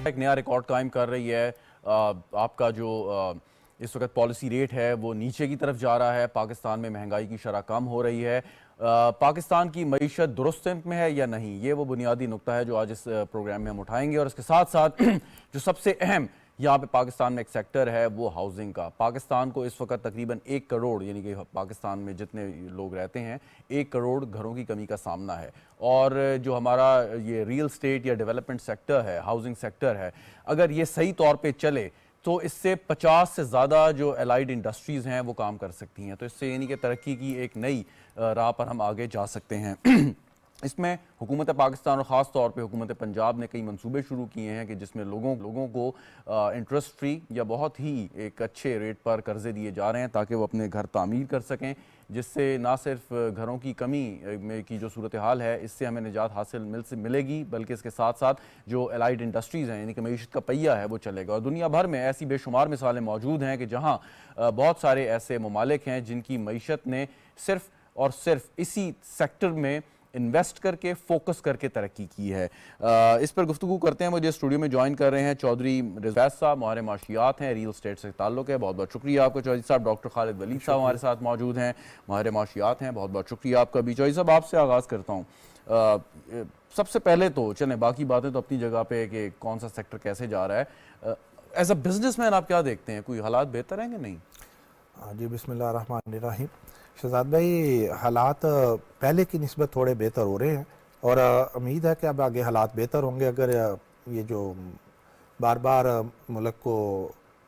ایک نیا ریکارڈ قائم کر رہی ہے. آپ کا جو اس وقت پالیسی ریٹ ہے وہ نیچے کی طرف جا رہا ہے. پاکستان میں مہنگائی کی شرح کم ہو رہی ہے. پاکستان کی معیشت درست سمت میں ہے یا نہیں, یہ وہ بنیادی نقطہ ہے جو آج اس پروگرام میں ہم اٹھائیں گے. اور اس کے ساتھ ساتھ جو سب سے اہم یہاں پہ پاکستان میں ایک سیکٹر ہے وہ ہاؤسنگ کا. پاکستان کو اس وقت تقریباً 1 کروڑ یعنی کہ پاکستان میں جتنے لوگ رہتے ہیں 1 کروڑ گھروں کی کمی کا سامنا ہے. اور جو ہمارا یہ ریل اسٹیٹ یا ڈیولپمنٹ سیکٹر ہے, ہاؤسنگ سیکٹر ہے, اگر یہ صحیح طور پہ چلے تو اس سے 50 سے زیادہ جو الائیڈ انڈسٹریز ہیں وہ کام کر سکتی ہیں. تو اس سے یعنی کہ ترقی کی ایک نئی راہ پر ہم آگے جا سکتے ہیں. اس میں حکومت پاکستان اور خاص طور پہ حکومت پنجاب نے کئی منصوبے شروع کیے ہیں کہ جس میں لوگوں کو انٹرسٹ فری یا بہت ہی ایک اچھے ریٹ پر قرضے دیے جا رہے ہیں تاکہ وہ اپنے گھر تعمیر کر سکیں, جس سے نہ صرف گھروں کی کمی میں کی جو صورتحال ہے اس سے ہمیں نجات حاصل ملے گی, بلکہ اس کے ساتھ ساتھ جو الائیڈ انڈسٹریز ہیں یعنی کہ معیشت کا پہیہ ہے وہ چلے گا. اور دنیا بھر میں ایسی بے شمار مثالیں موجود ہیں کہ جہاں بہت سارے ایسے ممالک ہیں جن کی معیشت نے صرف اور صرف اسی سیکٹر میں انویسٹ کر کے فوکس کر کے ترقی کی ہے. اس پر گفتگو کرتے ہیں. مجھے اسٹوڈیو میں جوائن کر رہے ہیں چودھری رضویس صاحب, ماہر معاشیات ہیں, ریل اسٹیٹ سے تعلق ہے. بہت بہت شکریہ آپ کا چودھری صاحب. ڈاکٹر خالد ولید صاحب ہمارے ساتھ موجود ہیں, ماہر معاشیات ہیں. بہت بہت شکریہ آپ کا بھی. چودھری صاحب آپ سے آغاز کرتا ہوں. سب سے پہلے تو چلیں باقی باتیں تو اپنی جگہ پہ کہ کون سا سیکٹر کیسے جا رہا ہے, ایز اے بزنس مین آپ کیا دیکھتے ہیں, کوئی حالات بہتر ہیں کہ نہیں؟ جی بسم اللہ الرحمن الرحیم. شہزاد بھائی, حالات پہلے کی نسبت تھوڑے بہتر ہو رہے ہیں اور امید ہے کہ اب آگے حالات بہتر ہوں گے. اگر یہ جو بار بار ملک کو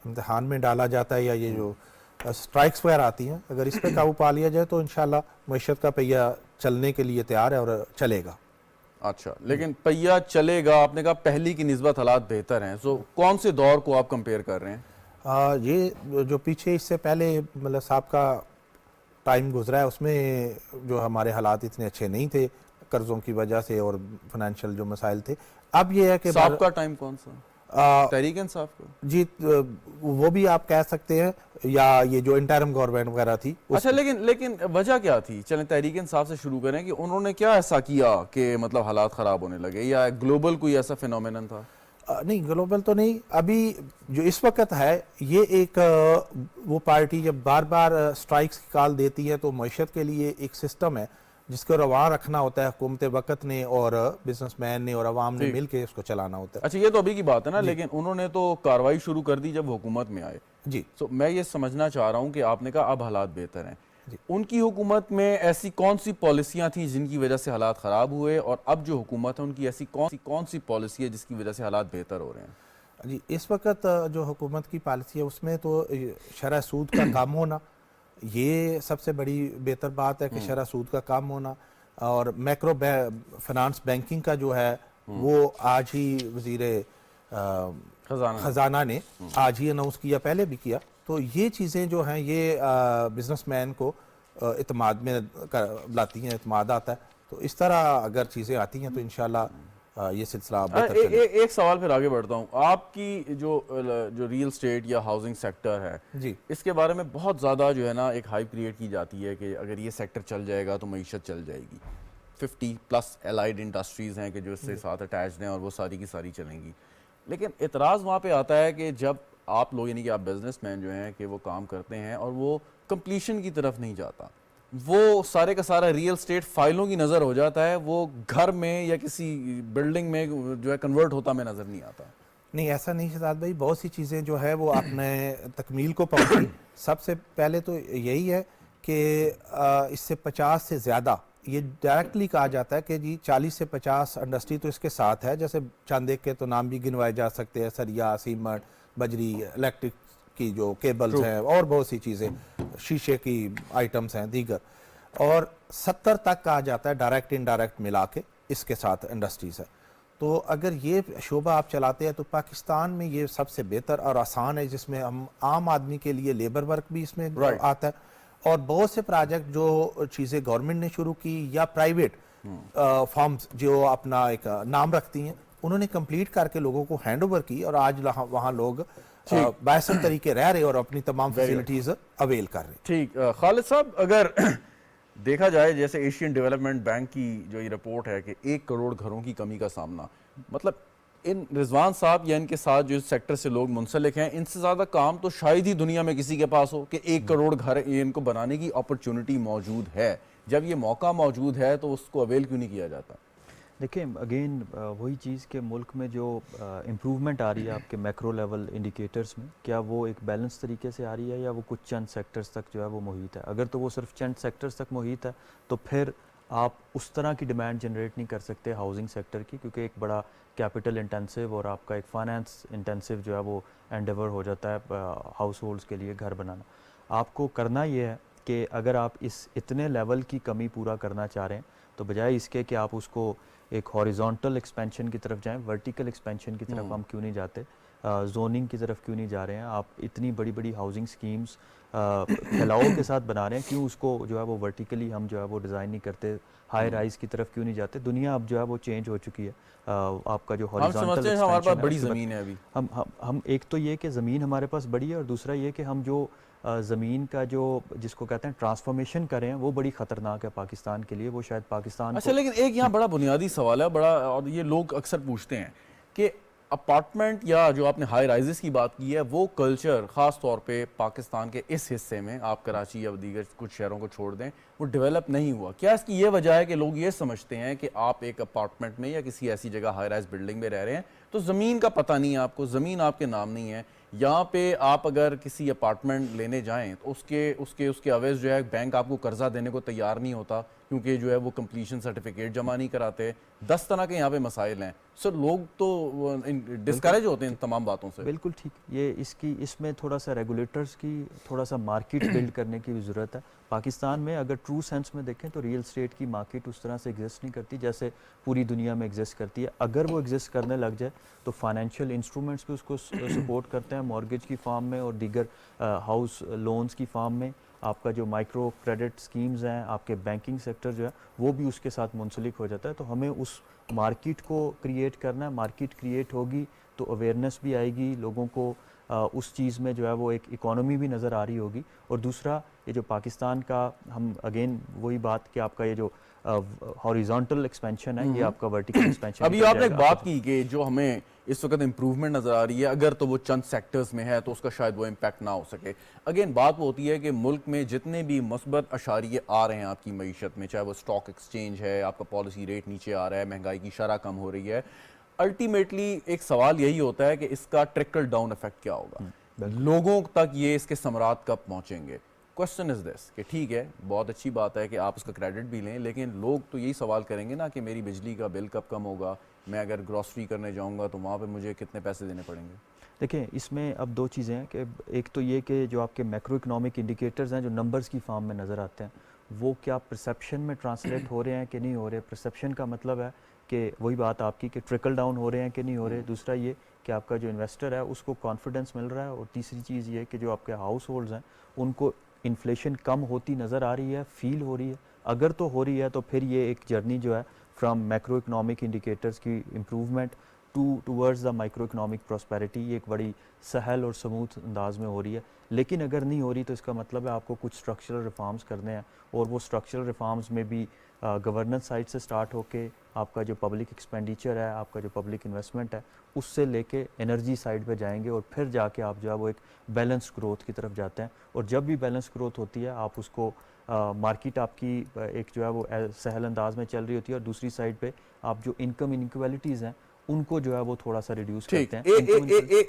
امتحان میں ڈالا جاتا ہے یا یہ جو سٹرائکس وغیرہ آتی ہیں, اگر اس پہ قابو پا لیا جائے تو انشاءاللہ معیشت کا پہیہ چلنے کے لیے تیار ہے اور چلے گا. اچھا, لیکن پہیہ چلے گا, آپ نے کہا پہلی کی نسبت حالات بہتر ہیں, سو کون سے دور کو آپ کمپیئر کر رہے ہیں؟ یہ جو پیچھے اس سے پہلے مطلب صاحب کا ٹائم گزرا ہے اس میں جو ہمارے حالات اتنے اچھے نہیں تھے قرضوں کی وجہ سے اور فائنینشیل جو مسائل تھے. اب یہ ہے کہ صاحب کا ٹائم کون سا, تحریک انصاف کا؟ جی وہ بھی آپ کہہ سکتے ہیں, یا یہ جو انٹرم گورنمنٹ وغیرہ تھی. اچھا, لیکن وجہ کیا تھی؟ چلیں تحریک انصاف سے شروع کریں کہ انہوں نے کیا ایسا کیا کہ مطلب حالات خراب ہونے لگے, یا گلوبل کوئی ایسا فینومینن تھا؟ نہیں, گلوبل تو نہیں. ابھی جو اس وقت ہے یہ ایک وہ پارٹی جب بار بار سٹرائکس کی کال دیتی ہے تو معیشت کے لیے ایک سسٹم ہے جس کو رواں رکھنا ہوتا ہے حکومت وقت نے اور بزنس مین نے اور عوام نے مل کے اس کو چلانا ہوتا ہے. اچھا, یہ تو ابھی کی بات ہے نا, لیکن انہوں نے تو کاروائی شروع کر دی جب حکومت میں آئے. جی, میں یہ سمجھنا چاہ رہا ہوں کہ آپ نے کہا اب حالات بہتر ہیں, ان کی حکومت میں ایسی کون سی پالیسیاں تھیں جن کی وجہ سے حالات خراب ہوئے, اور اب جو حکومت ہے ان کی ایسی کون سی پالیسی ہے جس کی وجہ سے حالات بہتر ہو رہے ہیں؟ جی, اس وقت جو حکومت کی پالیسی ہے اس میں تو شرح سود کا کم ہونا یہ سب سے بڑی بہتر بات ہے کہ شرح سود کا کم ہونا, اور میکرو فنانس بینکنگ کا جو ہے وہ آج ہی وزیر خزانہ نے آج ہی اناؤنس کیا, پہلے بھی کیا. تو یہ چیزیں جو ہیں یہ بزنس مین کو اعتماد میں لاتی ہیں, اعتماد آتا ہے. تو اس طرح اگر چیزیں آتی ہیں تو انشاءاللہ یہ سلسلہ بہتر چلے گا. ایک سوال پھر آگے بڑھتا ہوں. آپ کی جو ریل اسٹیٹ یا ہاؤسنگ سیکٹر ہے, جی, اس کے بارے میں بہت زیادہ جو ہے نا ایک ہائپ کریٹ کی جاتی ہے کہ اگر یہ سیکٹر چل جائے گا تو معیشت چل جائے گی. 50+ الائیڈ انڈسٹریز ہیں کہ جو اس سے ساتھ اٹیچڈ ہیں اور وہ ساری کی ساری چلیں گی. لیکن اعتراض وہاں پہ آتا ہے کہ جب آپ لوگ یعنی کہ آپ بزنس مین جو ہیں کہ وہ کام کرتے ہیں اور وہ کمپلیشن کی طرف نہیں جاتا, وہ سارے کا سارا ریل اسٹیٹ فائلوں کی نظر ہو جاتا ہے, وہ گھر میں یا کسی بلڈنگ میں جو ہے کنورٹ ہوتا میں نظر نہیں آتا. نہیں, ایسا نہیں شہزاد بھائی, بہت سی چیزیں جو ہے وہ اپنے تکمیل کو پہنچی. سب سے پہلے تو یہی ہے کہ اس سے 50 سے زیادہ یہ ڈائریکٹلی کہا جاتا ہے کہ جی 40 سے 50 انڈسٹری تو اس کے ساتھ ہے, جیسے چند ایک کے تو نام بھی گنوائے جا سکتے ہیں, سریا, سیمنٹ, بجری, الیکٹرک کی جو کیبلز ہیں اور بہت سی چیزیں, شیشے کی آئٹمز ہیں دیگر, اور 70 تک کہا جاتا ہے ڈائریکٹ انڈائریکٹ ملا کے اس کے ساتھ انڈسٹریز ہے. تو اگر یہ شعبہ آپ چلاتے ہیں تو پاکستان میں یہ سب سے بہتر اور آسان ہے, جس میں ہم عام آدمی کے لیے لیبر ورک بھی اس میں آتا ہے, اور بہت سے پروجیکٹ جو چیزیں گورنمنٹ نے شروع کی یا پرائیویٹ فارمز جو اپنا ایک نام رکھتی ہیں انہوں نے کمپلیٹ کر کے لوگوں کو ہینڈ اوور کی, اور آج وہاں لوگ باحسن طریقے رہ رہے اور اپنی تمام فیسلٹیز اویل کر رہے ہیں. ٹھیک, خالد صاحب اگر دیکھا جائے جیسے ایشین ڈیولپمنٹ بینک کی جو یہ رپورٹ ہے کہ 1 کروڑ گھروں کی کمی کا سامنا, مطلب ان رضوان صاحب یا ان کے ساتھ جو سیکٹر سے لوگ منسلک ہیں، ان سے زیادہ کام تو شاید ہی دنیا میں کسی کے پاس ہو کہ 1 کروڑ گھر یہ ان کو بنانے کی اپرچونٹی موجود ہے. جب یہ موقع موجود ہے تو اس کو اویل کیوں نہیں کیا جاتا؟ دیکھیں اگین وہی چیز کہ ملک میں جو امپروومنٹ آ رہی ہے آپ کے میکرو لیول انڈیکیٹرز میں، کیا وہ ایک بیلنس طریقے سے آ رہی ہے یا وہ کچھ چند سیکٹرز تک جو ہے وہ محیط ہے؟ اگر تو وہ صرف چند سیکٹرز تک محیط ہے تو پھر آپ اس طرح کی ڈیمانڈ جنریٹ نہیں کر سکتے ہاؤسنگ سیکٹر کی، کیونکہ ایک بڑا کیپٹل انٹینسو اور آپ کا ایک فائنانس انٹینسو جو ہے وہ اینڈیور ہو جاتا ہے ہاؤس ہولڈس کے لیے گھر بنانا. آپ کو کرنا یہ ہے کہ اگر آپ اس اتنے لیول کی کمی پورا کرنا چاہ رہے ہیں تو بجائے اس کے کہ آپ اس کو ایک ہاریزونٹل ایکسپینشن کی طرف جائیں، ورٹیکل ایکسپینشن کی طرف ہم کیوں نہیں جاتے، زوننگ کی طرف کیوں نہیں جا رہے ہیں؟ آپ اتنی بڑی بڑی ہاؤسنگ سکیمز پھیلاؤ کے ساتھ بنا رہے ہیں، کیوں اس کو جو ہے وہ ورٹیکلی ہم جو ہے وہ ڈیزائن نہیں کرتے؟ ہائی رائز کی طرف کیوں نہیں جاتے؟ دنیا اب جو ہے وہ چینج ہو چکی ہے. آپ کا جو ہم ہاریزونٹل سمجھتے ہیں ہمارے پاس بڑی ایکسپینشن ہے زمین ہے ابھی. ہم ایک تو یہ کہ زمین ہمارے پاس بڑی ہے، اور دوسرا یہ کہ ہم جو زمین کا جو جس کو کہتے ہیں ٹرانسفارمیشن کریں وہ بڑی خطرناک ہے پاکستان کے لیے. وہ شاید پاکستان اچھا لیکن ایک یہاں بڑا بنیادی سوال ہے بڑا، اور یہ لوگ اکثر پوچھتے ہیں کہ اپارٹمنٹ یا جو آپ نے ہائی رائزز کی بات کی ہے وہ کلچر خاص طور پہ پاکستان کے اس حصے میں، آپ کراچی یا دیگر کچھ شہروں کو چھوڑ دیں، وہ ڈیولپ نہیں ہوا. کیا اس کی یہ وجہ ہے کہ لوگ یہ سمجھتے ہیں کہ آپ ایک اپارٹمنٹ میں یا کسی ایسی جگہ ہائی رائز بلڈنگ میں رہ رہے ہیں تو زمین کا پتہ نہیں ہے آپ کو، زمین آپ کے نام نہیں ہے؟ یہاں پہ آپ اگر کسی اپارٹمنٹ لینے جائیں تو اس کے عوض جو ہے بینک آپ کو قرضہ دینے کو تیار نہیں ہوتا، کیونکہ جو ہے وہ کمپلیشن سرٹیفکیٹ جمع نہیں کراتے. 10 طرح کے یہاں پہ مسائل ہیں. سر لوگ تو ڈسکریج ہوتے ہیں ان تمام باتوں سے. بالکل ٹھیک. یہ اس میں تھوڑا سا ریگولیٹرز کی تھوڑا سا مارکیٹ بلڈ کرنے کی بھی ضرورت ہے. پاکستان میں اگر ٹرو سینس میں دیکھیں تو ریئل اسٹیٹ کی مارکیٹ اس طرح سے ایگزسٹ نہیں کرتی جیسے پوری دنیا میں ایگزسٹ کرتی ہے. اگر وہ ایگزسٹ کرنے لگ جائے تو فائنینشیل انسٹرومنٹس بھی اس کو سپورٹ کرتے ہیں، مارگیج کی فارم میں اور دیگر ہاؤس لونز کی فارم میں. آپ کا جو مائکرو کریڈٹ سکیمز ہیں، آپ کے بینکنگ سیکٹر جو ہے وہ بھی اس کے ساتھ منسلک ہو جاتا ہے. تو ہمیں اس مارکیٹ کو کریٹ کرنا ہے. مارکیٹ کریٹ ہوگی تو اویئرنیس بھی آئے گی، لوگوں کو اس چیز میں جو ہے وہ ایک اکانومی بھی نظر آ رہی ہوگی. اور دوسرا یہ جو پاکستان کا ہم اگین وہی بات کہ آپ کا یہ جو ہاریزونٹل ایکسپینشن ہے یہ آپ کا ورٹیکل ایکسپینشن. ابھی آپ نے ایک بات کی کہ جو ہمیں اس وقت امپروومنٹ نظر آ رہی ہے اگر تو وہ چند سیکٹرز میں ہے تو اس کا شاید وہ امپیکٹ نہ ہو سکے. اگین بات وہ ہوتی ہے کہ ملک میں جتنے بھی مثبت اشاریے آ رہے ہیں آپ کی معیشت میں، چاہے وہ اسٹاک ایکسچینج ہے، آپ کا پالیسی ریٹ نیچے آ رہا ہے، مہنگائی کی شرح کم ہو رہی ہے، الٹیمیٹلی ایک سوال یہی ہوتا ہے کہ اس کا ٹرکل ڈاؤن افیکٹ کیا ہوگا، لوگوں تک یہ اس کے ثمرات کب پہنچیں گے. کوسچن از دس کہ ٹھیک ہے بہت اچھی بات ہے کہ آپ اس کا کریڈٹ بھی لیں، لیکن لوگ تو یہی سوال کریں گے نا کہ میری بجلی کا بل کب کم ہوگا، میں اگر گروسری کرنے جاؤں گا تو وہاں پہ مجھے کتنے پیسے دینے پڑیں گے. دیکھیں اس میں اب دو چیزیں ہیں کہ ایک تو یہ کہ جو آپ کے میکرو اکنامک انڈیکیٹرز ہیں جو نمبرز کی فارم میں نظر آتے ہیں وہ کیا پرسیپشن میں ٹرانسلیٹ ہو رہے ہیں کہ نہیں ہو رہے. پرسیپشن کا مطلب ہے کہ وہی بات آپ کی کہ ٹرکل ڈاؤن ہو رہے ہیں کہ نہیں ہو رہے. دوسرا یہ کہ آپ کا جو انویسٹر ہے اس کو کانفیڈنس مل رہا ہے. اور تیسری چیز یہ کہ جو آپ کے ہاؤس ہولڈز ہیں ان کو انفلیشن کم ہوتی نظر آ رہی ہے، فیل ہو رہی ہے. اگر تو ہو رہی ہے تو پھر یہ ایک جرنی جو ہے فرام میکرو اکنامک انڈیکیٹرز کی improvement towards the micro economic prosperity, یہ ایک بڑی سہل اور سموتھ انداز میں ہو رہی ہے. لیکن اگر نہیں ہو رہی تو اس کا مطلب ہے آپ کو کچھ اسٹرکچرل ریفارمز کرنے ہیں. اور وہ اسٹرکچرل ریفارمز میں بھی گورننس سائڈ سے سٹارٹ ہو کے آپ کا جو پبلک ایکسپینڈیچر ہے، آپ کا جو پبلک انویسٹمنٹ ہے، اس سے لے کے انرجی سائڈ پہ جائیں گے. اور پھر جا کے آپ جو ہے وہ ایک بیلنس گروتھ کی طرف جاتے ہیں. اور جب بھی بیلنس گروتھ ہوتی ہے آپ اس کو مارکیٹ آپ کی ایک جو ہے وہ سہل انداز میں چل رہی ہوتی ہے، اور دوسری سائڈ پہ آپ جو انکم انیکویلٹیز ہیں ان کو جو ہے وہ تھوڑا سا ریڈیوس کرتے ہیں.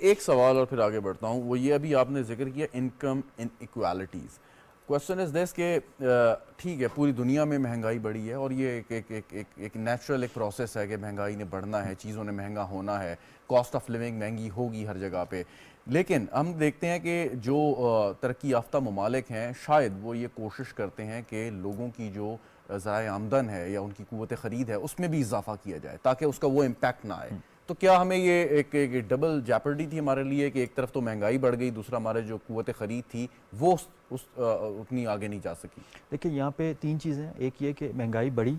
ایک سوال اور پھر آگے بڑھتا ہوں، وہ یہ ابھی آپ نے ذکر کیا انکم انیکویلٹیز. کوسچن از دس کہ ٹھیک ہے پوری دنیا میں مہنگائی بڑھی ہے اور یہ ایک نیچرل ایک پروسیس ہے کہ مہنگائی نے بڑھنا ہے، چیزوں نے مہنگا ہونا ہے، کاسٹ آف لیونگ مہنگی ہوگی ہر جگہ پہ. لیکن ہم دیکھتے ہیں کہ جو ترقی یافتہ ممالک ہیں شاید وہ یہ کوشش کرتے ہیں کہ لوگوں کی جو ذرائع آمدن ہے یا ان کی قوت خرید ہے اس میں بھی اضافہ کیا جائے تاکہ اس کا وہ امپیکٹ نہ آئے. تو کیا ہمیں یہ ایک ڈبل جیپرڈی تھی ہمارے لیے کہ ایک طرف تو مہنگائی بڑھ گئی، دوسرا ہمارے جو قوت خرید تھی وہ اتنی آگے نہیں جا سکی؟ دیکھیں یہاں پہ تین چیزیں ہیں. ایک یہ کہ مہنگائی بڑھی،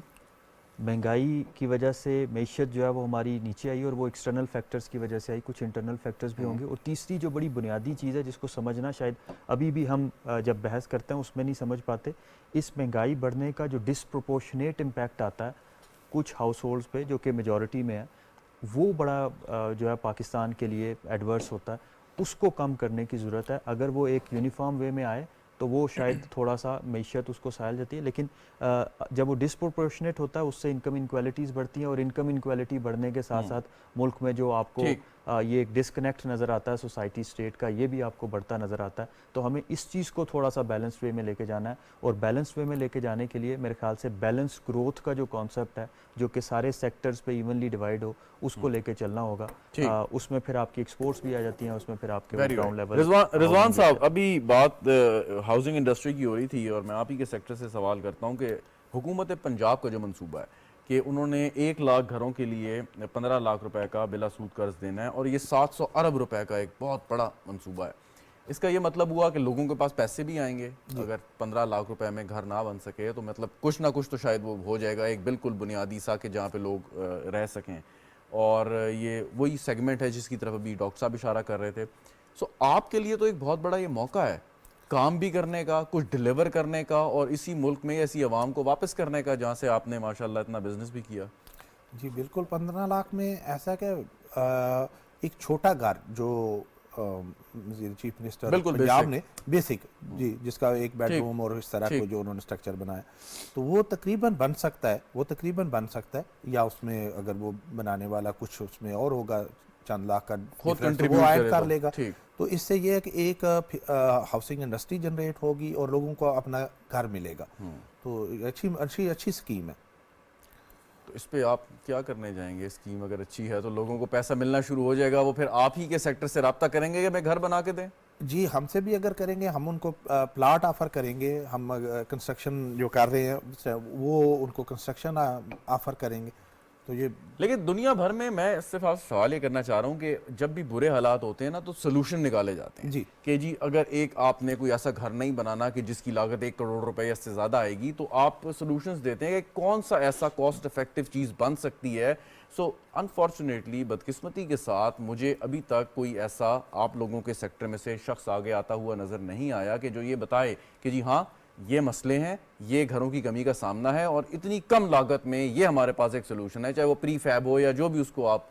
مہنگائی کی وجہ سے معیشت جو ہے وہ ہماری نیچے آئی اور وہ ایکسٹرنل فیکٹرز کی وجہ سے آئی، کچھ انٹرنل فیکٹرز بھی ہوں گے. اور تیسری جو بڑی بنیادی چیز ہے جس کو سمجھنا شاید ابھی بھی ہم جب بحث کرتے ہیں اس میں نہیں سمجھ پاتے، اس مہنگائی بڑھنے کا جو ڈسپروپورشنیٹ امپیکٹ آتا ہے کچھ ہاؤس ہولڈز پہ جو کہ میجورٹی میں ہے، وہ بڑا جو ہے پاکستان کے لیے ایڈورس ہوتا ہے. اس کو کم کرنے کی ضرورت ہے. اگر وہ ایک یونیفارم وے میں آئے تو وہ شاید تھوڑا سا معیشت اس کو سہل جاتی ہے, لیکن جب وہ ڈسپروپورشنیٹ ہوتا ہے اس سے انکم انکوالٹیز بڑھتی ہیں, اور انکم انکوالٹی بڑھنے کے ساتھ ساتھ ملک میں جو آپ کو یہ ایک ڈسکنیکٹ نظر آتا ہے سوسائٹی اسٹیٹ کا, یہ بھی آپ کو بڑھتا نظر آتا ہے. تو ہمیں اس چیز کو تھوڑا سا بیلنس وے میں لے کے جانا ہے, اور بیلنس وے میں لے کے جانے کے لیے میرے خیال سے بیلنس گروتھ کا جو کانسیپٹ ہے, جو کہ سارے سیکٹرز پہ ایونلی ڈیوائڈ ہو, اس کو لے کے چلنا ہوگا. اس میں پھر آپ کی ایکسپورٹس بھی آ جاتی ہیں, اس میں پھر آپ کے گراؤنڈ لیول. رضوان صاحب, ابھی بات ہاؤسنگ انڈسٹری کی ہو رہی تھی, اور میں آپ ہی کے سیکٹر سے سوال کرتا ہوں کہ حکومت پنجاب کا جو منصوبہ ہے کہ انہوں نے 1 لاکھ گھروں کے لیے 15 لاکھ روپے کا بلا سود قرض دینا ہے, اور یہ 700 ارب روپے کا ایک بہت بڑا منصوبہ ہے. اس کا یہ مطلب ہوا کہ لوگوں کے پاس پیسے بھی آئیں گے. اگر 15 لاکھ روپے میں گھر نہ بن سکے تو مطلب کچھ نہ کچھ تو شاید وہ ہو جائے گا, ایک بالکل بنیادی سا کہ جہاں پہ لوگ رہ سکیں. اور یہ وہی سیگمنٹ ہے جس کی طرف ابھی ڈاکٹر صاحب اشارہ کر رہے تھے. سو آپ کے لیے تو ایک بہت بڑا یہ موقع ہے کام بھی کرنے کا, کچھ ڈیلیور کرنے کا, اور اسی ملک میں ایسی عوام کو واپس کرنے کا جہاں سے آپ نے ماشاءاللہ اتنا بزنس بھی کیا. جی بالکل. 15 لاکھ میں ایسا کہ ایک چھوٹا گھر جو چیف منسٹر پنجاب نے بیسک جی جس کا 1 بیڈ روم اور اس طرح کو جو انہوں نے اسٹرکچر بنایا, تو وہ تقریباً بن سکتا ہے, یا اس میں اگر وہ بنانے والا کچھ اس میں اور ہوگا چند لاکھ کا وہ ایڈ کر لے گا, تو اس سے یہ ہے کہ ایک ہاؤسنگ انڈسٹری جنریٹ ہوگی اور لوگوں کو اپنا گھر ملے گا. تو اچھی سکیم ہے. تو اس پہ آپ کیا کرنے جائیں گے؟ اسکیم اگر اچھی ہے تو لوگوں کو پیسہ ملنا شروع ہو جائے گا, وہ پھر آپ ہی کے سیکٹر سے رابطہ کریں گے کہ میں گھر بنا کے دیں؟ جی ہم سے بھی اگر کریں گے, ہم ان کو پلاٹ آفر کریں گے, ہم کنسٹرکشن جو کر رہے ہیں وہ ان کو کنسٹرکشن آفر کریں گے. تو یہ لیکن دنیا بھر میں صرف آپ سوال یہ کرنا چاہ رہا ہوں کہ جب بھی برے حالات ہوتے ہیں نا تو سلوشن نکالے جاتے ہیں کہ جی اگر آپ نے کوئی ایسا گھر نہیں بنانا کہ جس کی لاگت 1 کروڑ روپے سے زیادہ آئے گی, تو آپ سلوشنز دیتے ہیں کہ کون سا ایسا کاسٹ افیکٹو چیز بن سکتی ہے. سو انفارچونیٹلی بدقسمتی کے ساتھ مجھے ابھی تک کوئی ایسا آپ لوگوں کے سیکٹر میں سے شخص آگے آتا ہوا نظر نہیں آیا کہ جو یہ بتائے کہ جی ہاں یہ مسئلے ہیں, یہ گھروں کی کمی کا سامنا ہے, اور اتنی کم لاگت میں یہ ہمارے پاس ایک سلوشن ہے, چاہے وہ پری فیب ہو یا جو بھی اس کو آپ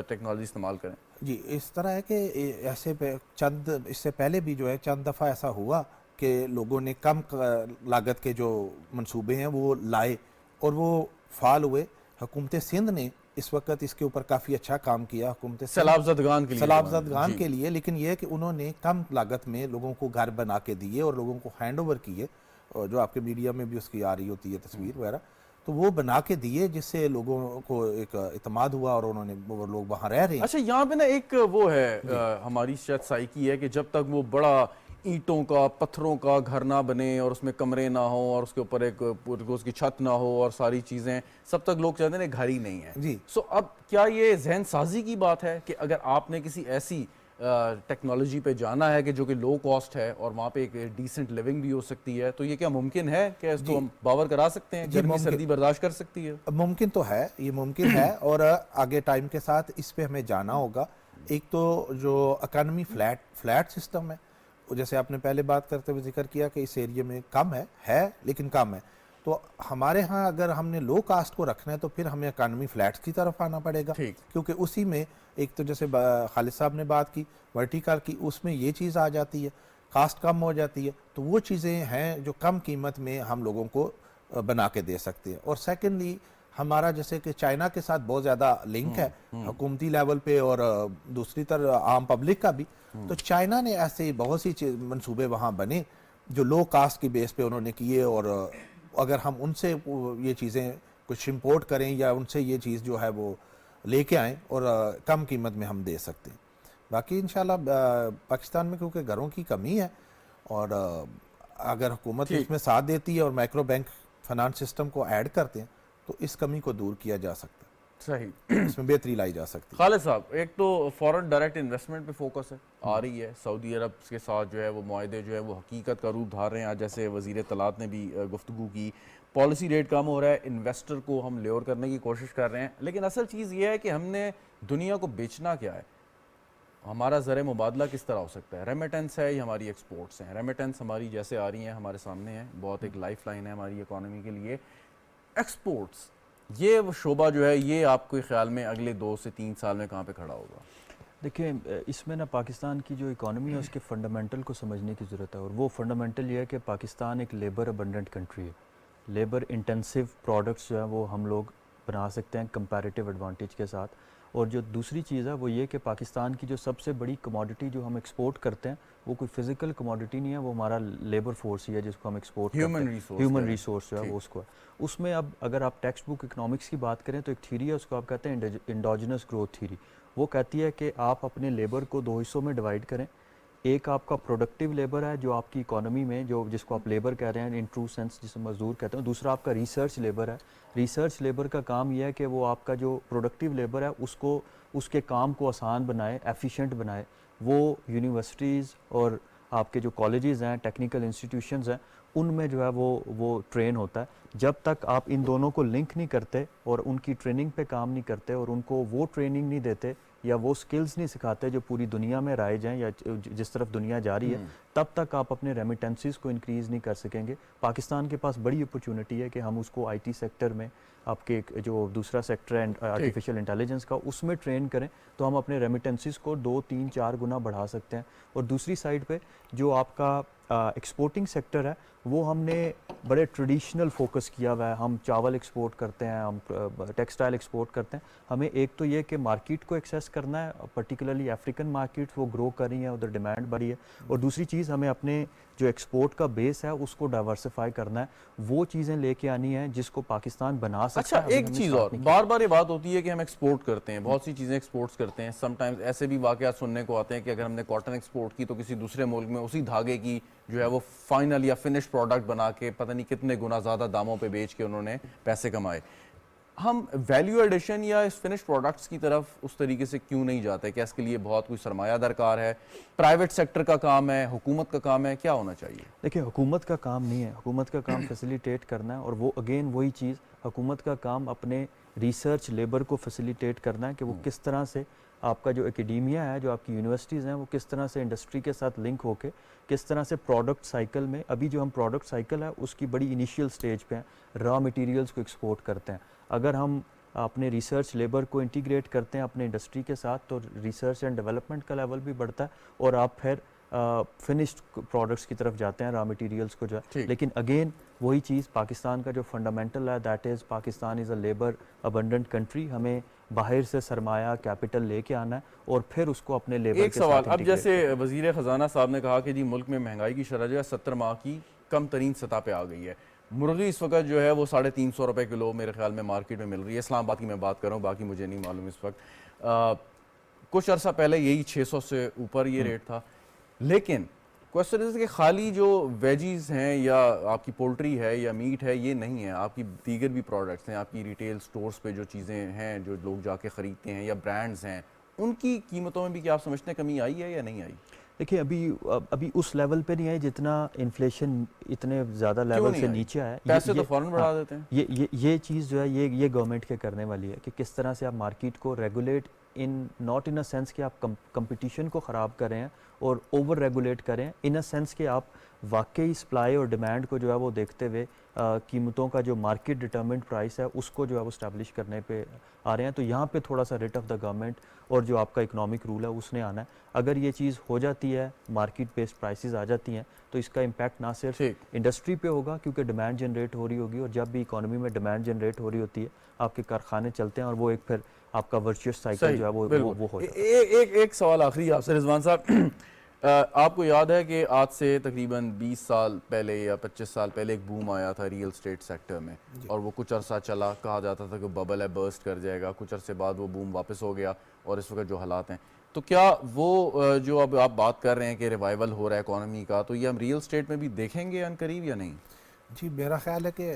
ٹیکنالوجی استعمال کریں. جی اس طرح ہے کہ ایسے اس سے پہلے بھی جو ہے چند دفعہ ایسا ہوا کہ لوگوں نے کم لاگت کے جو منصوبے ہیں وہ لائے اور وہ فعال ہوئے. حکومت سندھ نے اس وقت اس کے اوپر کافی اچھا کام کیا, حکومت سیلاب زدگان کے لیے, لیکن یہ کہ انہوں نے کم لاگت میں لوگوں کو گھر بنا کے دیے اور لوگوں کو ہینڈ اوور کیے, اور جو آپ کے میڈیا میں بھی اس کی آ رہی ہوتی ہے تصویر وغیرہ, تو وہ بنا کے دیے جس سے لوگوں کو ایک اعتماد ہوا اور انہوں نے وہ لوگ وہاں رہ رہے ہیں. اچھا یہاں پہ نا ایک وہ ہے ہماری شاید سائیکی ہے کہ جب تک وہ بڑا اینٹوں کا پتھروں کا گھر نہ بنے اور اس میں کمرے نہ ہوں اور اس کے اوپر ایک اس کی چھت نہ ہو اور ساری چیزیں, سب تک لوگ چاہتے ہیں گھر ہی نہیں ہے. سو اب کیا یہ ذہن سازی کی بات ہے کہ اگر آپ نے کسی ایسی ٹیکنالوجی پہ جانا ہے کہ جو کہ لو کاسٹ ہے اور وہاں پہ ایک ڈیسنٹ لیونگ بھی ہو سکتی ہے, تو یہ کیا ممکن ہے کہ اس کو ہم باور کرا سکتے ہیں, گرمی سردی برداشت کر سکتی ہے؟ ممکن تو ہے, یہ ممکن ہے, اور آگے ٹائم کے ساتھ اس پہ ہمیں جانا ہوگا. ایک تو جو اکانومی فلیٹ سسٹم ہے, جیسے آپ نے پہلے بات کرتے ہوئے ذکر کیا کہ اس ایریے میں کم ہے لیکن کم ہے, تو ہمارے ہاں اگر ہم نے لو کاسٹ کو رکھنا ہے تو پھر ہمیں اکانومی فلیٹس کی طرف آنا پڑے گا, کیونکہ اسی میں ایک تو جیسے خالد صاحب نے بات کی ورٹیکل کی, اس میں یہ چیز آ جاتی ہے, کاسٹ کم ہو جاتی ہے, تو وہ چیزیں ہیں جو کم قیمت میں ہم لوگوں کو بنا کے دے سکتے ہیں. اور سیکنڈلی ہمارا جیسے کہ چائنا کے ساتھ بہت زیادہ لنک ہے حکومتی لیول پہ اور دوسری طرف عام پبلک کا بھی, تو چائنا نے ایسے بہت سی منصوبے وہاں بنے جو لو کاسٹ کی بیس پہ انہوں نے کیے, اور اگر ہم ان سے یہ چیزیں کچھ امپورٹ کریں یا ان سے یہ چیز جو ہے وہ لے کے آئیں اور کم قیمت میں ہم دے سکتے ہیں. باقی انشاءاللہ پاکستان میں کیونکہ گھروں کی کمی ہے, اور اگر حکومت اس میں ساتھ دیتی ہے اور مائکرو بینک فنانس سسٹم کو ایڈ کرتے ہیں تو اس کمی کو دور کیا جا سکتا ہے, صحیح, اس میں بہتری لائی جا سکتی ہے. خالد صاحب, ایک تو فورن ڈائریکٹ انویسٹمنٹ پہ فوکس ہے آ رہی ہے, سعودی عرب کے ساتھ جو ہے وہ معاہدے جو ہے وہ حقیقت کا روپ دھار رہے ہیں. آج جیسے وزیر اطلاعات نے بھی گفتگو کی, پالیسی ریٹ کم ہو رہا ہے, انویسٹر کو ہم لیور کرنے کی کوشش کر رہے ہیں, لیکن اصل چیز یہ ہے کہ ہم نے دنیا کو بیچنا کیا ہے, ہمارا زر مبادلہ کس طرح ہو سکتا ہے. ریمیٹنس ہے یا ہماری ایکسپورٹس ہیں. ریمیٹنس ہماری جیسے آ رہی ہیں ہمارے سامنے ہیں, بہت ایک لائف لائن ہے ہماری اکانومی کے لیے. ایکسپورٹس یہ شعبہ جو ہے یہ آپ کے خیال میں اگلے 2 سے 3 سال میں کہاں پہ کھڑا ہوگا؟ دیکھیں اس میں نا پاکستان کی جو اکانومی ہے اس کے فنڈامنٹل کو سمجھنے کی ضرورت ہے، اور وہ فنڈامنٹل یہ ہے کہ پاکستان ایک لیبر ابنڈنٹ کنٹری ہے. لیبر انٹینسو پروڈکٹس جو ہیں وہ ہم لوگ بنا سکتے ہیں کمپیریٹیو ایڈوانٹیج کے ساتھ. اور جو دوسری چیز ہے وہ یہ کہ پاکستان کی جو سب سے بڑی کموڈٹی جو ہم ایکسپورٹ کرتے ہیں وہ کوئی فزیکل کموڈٹی نہیں ہے، وہ ہمارا لیبر فورس ہی ہے جس کو ہم ایکسپورٹ کرتے Human ہیں. resource ہیومن ہے. ریسورس جو ہے ٹھیک. وہ اس کو ہے. اس میں اب اگر آپ ٹیکسٹ بک اکنامکس کی بات کریں تو ایک تھیری ہے، اس کو آپ کہتے ہیں انڈوجنس گروتھ تھیری. وہ کہتی ہے کہ آپ اپنے لیبر کو 2 حصوں میں ڈیوائڈ کریں. ایک آپ کا پروڈکٹیو لیبر ہے جو آپ کی اکانومی میں جو جس کو آپ لیبر کہہ رہے ہیں ان ٹرو سینس، جسے مزدور کہتے ہیں. دوسرا آپ کا ریسرچ لیبر ہے. ریسرچ لیبر کا کام یہ ہے کہ وہ آپ کا جو پروڈکٹیو لیبر ہے اس کو اس کے کام کو آسان بنائے، ایفیشینٹ بنائے. وہ یونیورسٹیز اور آپ کے جو کالجز ہیں، ٹیکنیکل انسٹیٹیوشنز ہیں، ان میں جو ہے وہ ٹرین ہوتا ہے. جب تک آپ ان دونوں کو لنک نہیں کرتے اور ان کی ٹریننگ پہ کام نہیں کرتے اور ان کو وہ ٹریننگ نہیں دیتے یا وہ سکلز نہیں سکھاتے جو پوری دنیا میں رائج ہیں یا جس طرف دنیا جا رہی ہے، تب تک آپ اپنے ریمیٹنسز کو انکریز نہیں کر سکیں گے. پاکستان کے پاس بڑی اپرچونٹی ہے کہ ہم اس کو آئی ٹی سیکٹر میں، آپ کے جو دوسرا سیکٹر ہے آرٹیفیشیل انٹیلیجنس کا، اس میں ٹرین کریں تو ہم اپنے ریمیٹنسز کو 2 3 4 گنا بڑھا سکتے ہیں. اور دوسری سائڈ پہ جو آپ کا ایکسپورٹنگ سیکٹر ہے وہ ہم نے بڑے ٹریڈیشنل فوکس کیا ہوا ہے. ہم چاول ایکسپورٹ کرتے ہیں، ہم ٹیکسٹائل ایکسپورٹ کرتے ہیں. ہمیں ایک تو یہ کہ مارکیٹ کو ایکسیس کرنا ہے، پرٹیکولرلی افریقن مارکیٹ وہ گرو کر رہی ہیں، ادھر ڈیمانڈ بڑھی ہے. اور دوسری چیز ہمیں اپنے جو ایکسپورٹ کا بیس ہے اس کو ڈائیورسیفائی کرنا ہے. وہ چیزیں لے کے آنی ہیں جس کو پاکستان بنا سکتا اچھا ہے. ابھی ایک ہم نے چیز start اور نہیں کی. بار بار یہ بات ہوتی ہے کہ ہم ایکسپورٹ کرتے ہیں، بہت سی چیزیں ایکسپورٹس کرتے ہیں. سم ٹائمز ایسے بھی واقعات سننے کو آتے ہیں کہ اگر ہم نے کاٹن ایکسپورٹ کی تو کسی دوسرے ملک میں اسی دھاگے کی جو ہے وہ فائنل یا فنش پروڈکٹ بنا کے پتہ نہیں کتنے گنا زیادہ داموں پہ بیچ کے انہوں نے پیسے کمائے. ہم ویلیو ایڈیشن یا اس فنش پروڈکٹس کی طرف اس طریقے سے کیوں نہیں جاتے؟ کہ اس کے لیے بہت کوئی سرمایہ درکار ہے، پرائیویٹ سیکٹر کا کام ہے، حکومت کا کام ہے، کیا ہونا چاہیے؟ دیکھیں حکومت کا کام نہیں ہے، حکومت کا کام فیسیلیٹیٹ کرنا ہے. اور وہ اگین وہی چیز، حکومت کا کام اپنے ریسرچ لیبر کو فیسیلیٹیٹ کرنا ہے کہ وہ کس طرح سے آپ کا جو اکیڈیمیا ہے، جو آپ کی یونیورسٹیز ہیں، وہ کس طرح سے انڈسٹری کے ساتھ لنک ہو کے کس طرح سے پروڈکٹ سائیکل میں، ابھی جو ہم پروڈکٹ سائیکل ہے اس کی بڑی انیشیل سٹیج پہ ہیں، را مٹیریلز کو ایکسپورٹ کرتے ہیں. اگر ہم اپنے ریسرچ لیبر کو انٹیگریٹ کرتے ہیں اپنے انڈسٹری کے ساتھ تو ریسرچ اینڈ ڈیولپمنٹ کا لیول بھی بڑھتا ہے اور آپ پھر فنشڈ پروڈکٹس کی طرف جاتے ہیں، را مٹیریلز کو جو ہے. لیکن اگین وہی چیز پاکستان کا جو فنڈامنٹل ہے، that is Pakistan is a labour abundant country. ہمیں باہر سے سرمایہ کیپٹل لے کے آنا ہے اور پھر اس کو اپنے لیبر ایک کے سوال، ساتھ اب انٹیگریٹ جیسے وزیر خزانہ صاحب نے کہا کہ جی ملک میں مہنگائی کی شرح جو ہے 70 ماہ کی کم ترین سطح پہ آ گئی ہے. مرغی اس وقت جو ہے وہ 350 روپے کلو میرے خیال میں مارکیٹ میں مل رہی ہے. اسلام آباد کی میں بات کر رہا ہوں، باقی مجھے نہیں معلوم اس وقت. کچھ عرصہ پہلے یہی 600 سے اوپر یہ ریٹ تھا. لیکن کوشچن ہے کہ خالی جو ویجیز ہیں یا آپ کی پولٹری ہے یا میٹ ہے یہ نہیں ہے، آپ کی دیگر بھی پروڈکٹس ہیں، آپ کی ریٹیل سٹورز پہ جو چیزیں ہیں جو لوگ جا کے خریدتے ہیں یا برانڈز ہیں، ان کی قیمتوں میں بھی کیا آپ سمجھتے ہیں کمی آئی ہے یا نہیں آئی؟ دیکھیں ابھی اس لیول پہ نہیں آئی جتنا انفلیشن اتنے زیادہ کیوں لیول نہیں سے آئی؟ نیچے آیا. پیسے تو فوراً بڑھا دیتے ہیں. یہ چیز جو ہے یہ گورنمنٹ کے کرنے والی ہے کہ کس طرح سے آپ مارکیٹ کو regulate not in a sense کہ آپ کمپٹیشن کو خراب کریں اور اوور ریگولیٹ کریں، ان اے سینس کہ آپ واقعی سپلائی اور ڈیمانڈ کو جو ہے وہ دیکھتے ہوئے قیمتوں کا جو مارکیٹ ڈٹرمنٹ پرائس ہے اس کو جو ہے وہ اسٹیبلش کرنے پہ آ رہے ہیں. تو یہاں پہ تھوڑا سا ریٹ آف دا گورنمنٹ اور جو آپ کا اکنامک رول ہے اس نے آنا ہے. اگر یہ چیز ہو جاتی ہے، مارکیٹ بیسڈ پرائسز آ جاتی ہیں تو اس کا امپیکٹ نہ صرف انڈسٹری پہ ہوگا کیونکہ ڈیمانڈ جنریٹ ہو رہی ہوگی، اور جب بھی اکانومی میں ڈیمانڈ جنریٹ ہو رہی ہوتی ہے آپ کے کارخانے چلتے ہیں اور وہ ایک پھر آپ کا ورچوئس سائیکل جو ہے وہ ہو جاتا ہے. ایک سوال آخری آپ سے رضوان صاحب، آپ کو یاد ہے کہ آج سے تقریباً 20 سال پہلے یا 25 سال پہلے ایک بوم آیا تھا ریئل اسٹیٹ سیکٹر میں، اور وہ کچھ عرصہ چلا، کہا جاتا تھا کہ ببل ہے برسٹ کر جائے گا. کچھ عرصے بعد وہ بوم واپس ہو گیا اور اس وقت جو حالات ہیں، تو کیا وہ جو اب آپ بات کر رہے ہیں کہ ریوائول ہو رہا ہے اکانومی کا، تو یہ ہم ریئل اسٹیٹ میں بھی دیکھیں گے عنقریب یا نہیں؟ جی میرا خیال ہے کہ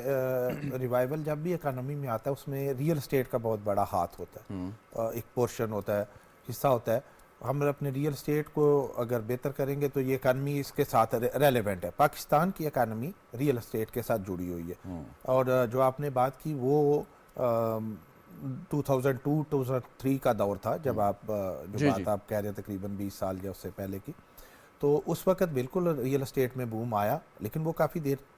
ریوائول جب بھی اکانومی میں آتا ہے اس میں ریئل اسٹیٹ کا بہت بڑا ہاتھ ہوتا ہے، ایک پورشن ہوتا ہے، حصہ ہوتا ہے. ہم اپنے ریئل اسٹیٹ کو اگر بہتر کریں گے تو یہ اکانومی اس کے ساتھ ریلیونٹ ہے. پاکستان کی اکانومی ریئل اسٹیٹ کے ساتھ جڑی ہوئی ہے. اور جو آپ نے بات کی وہ 2002-2003 کا دور تھا جب آپ جو بات آپ کہہ رہے ہیں تقریباً 20 سال یا اس سے پہلے کی، تو اس وقت بالکل ریئل اسٹیٹ میں بوم آیا، لیکن وہ کافی دیر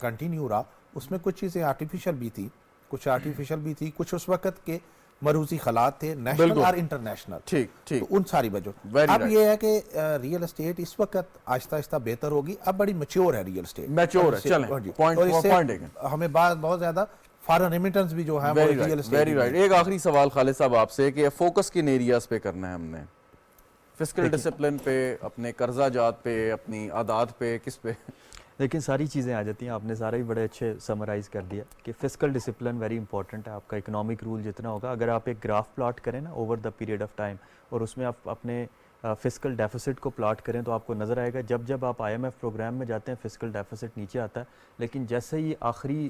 کنٹینیو رہا. اس میں کچھ چیزیں آرٹیفیشل بھی تھی کچھ آرٹیفیشل بھی تھی, کچھ اس وقت کے مروزی خلات تھے, نیشنل بالکل. اور انٹرنیشنل, ٹھیک ٹھیک. تو ان ساری وجہ. Very اب right. یہ ہے کہ ریئل اسٹیٹ اس وقت آہستہ آہستہ بہتر ہوگی, اب بڑی میچور ہے ریئل اسٹیٹ, میچور ہے. چلیں پوائنٹ ہمیں بہت زیادہ فارن ریمیٹنس بھی جو ہے وہ ریئل اسٹیٹ. Very right. ایک آخری سوال خالد صاحب آپ سے کہ فوکس کن ایریاز پہ کرنا ہے ہم نے, فسکل ڈسپلن پہ, اپنے قرضہ جات پہ, اپنی عادات پہ, کس پہ؟ لیکن ساری چیزیں آ جاتی ہیں, آپ نے سارا ہی بڑے اچھے سمرائز کر دیا کہ فسکل ڈسپلن ویری امپورٹنٹ ہے. آپ کا اکنامک رول جتنا ہوگا, اگر آپ ایک گراف پلاٹ کریں نا over the period of time, اور اس میں آپ اپنے فسکل ڈیفیسٹ کو پلاٹ کریں, تو آپ کو نظر آئے گا جب آپ آئی ایم ایف پروگرام میں جاتے ہیں فسکل ڈیفیسٹ نیچے آتا ہے, لیکن جیسے ہی آخری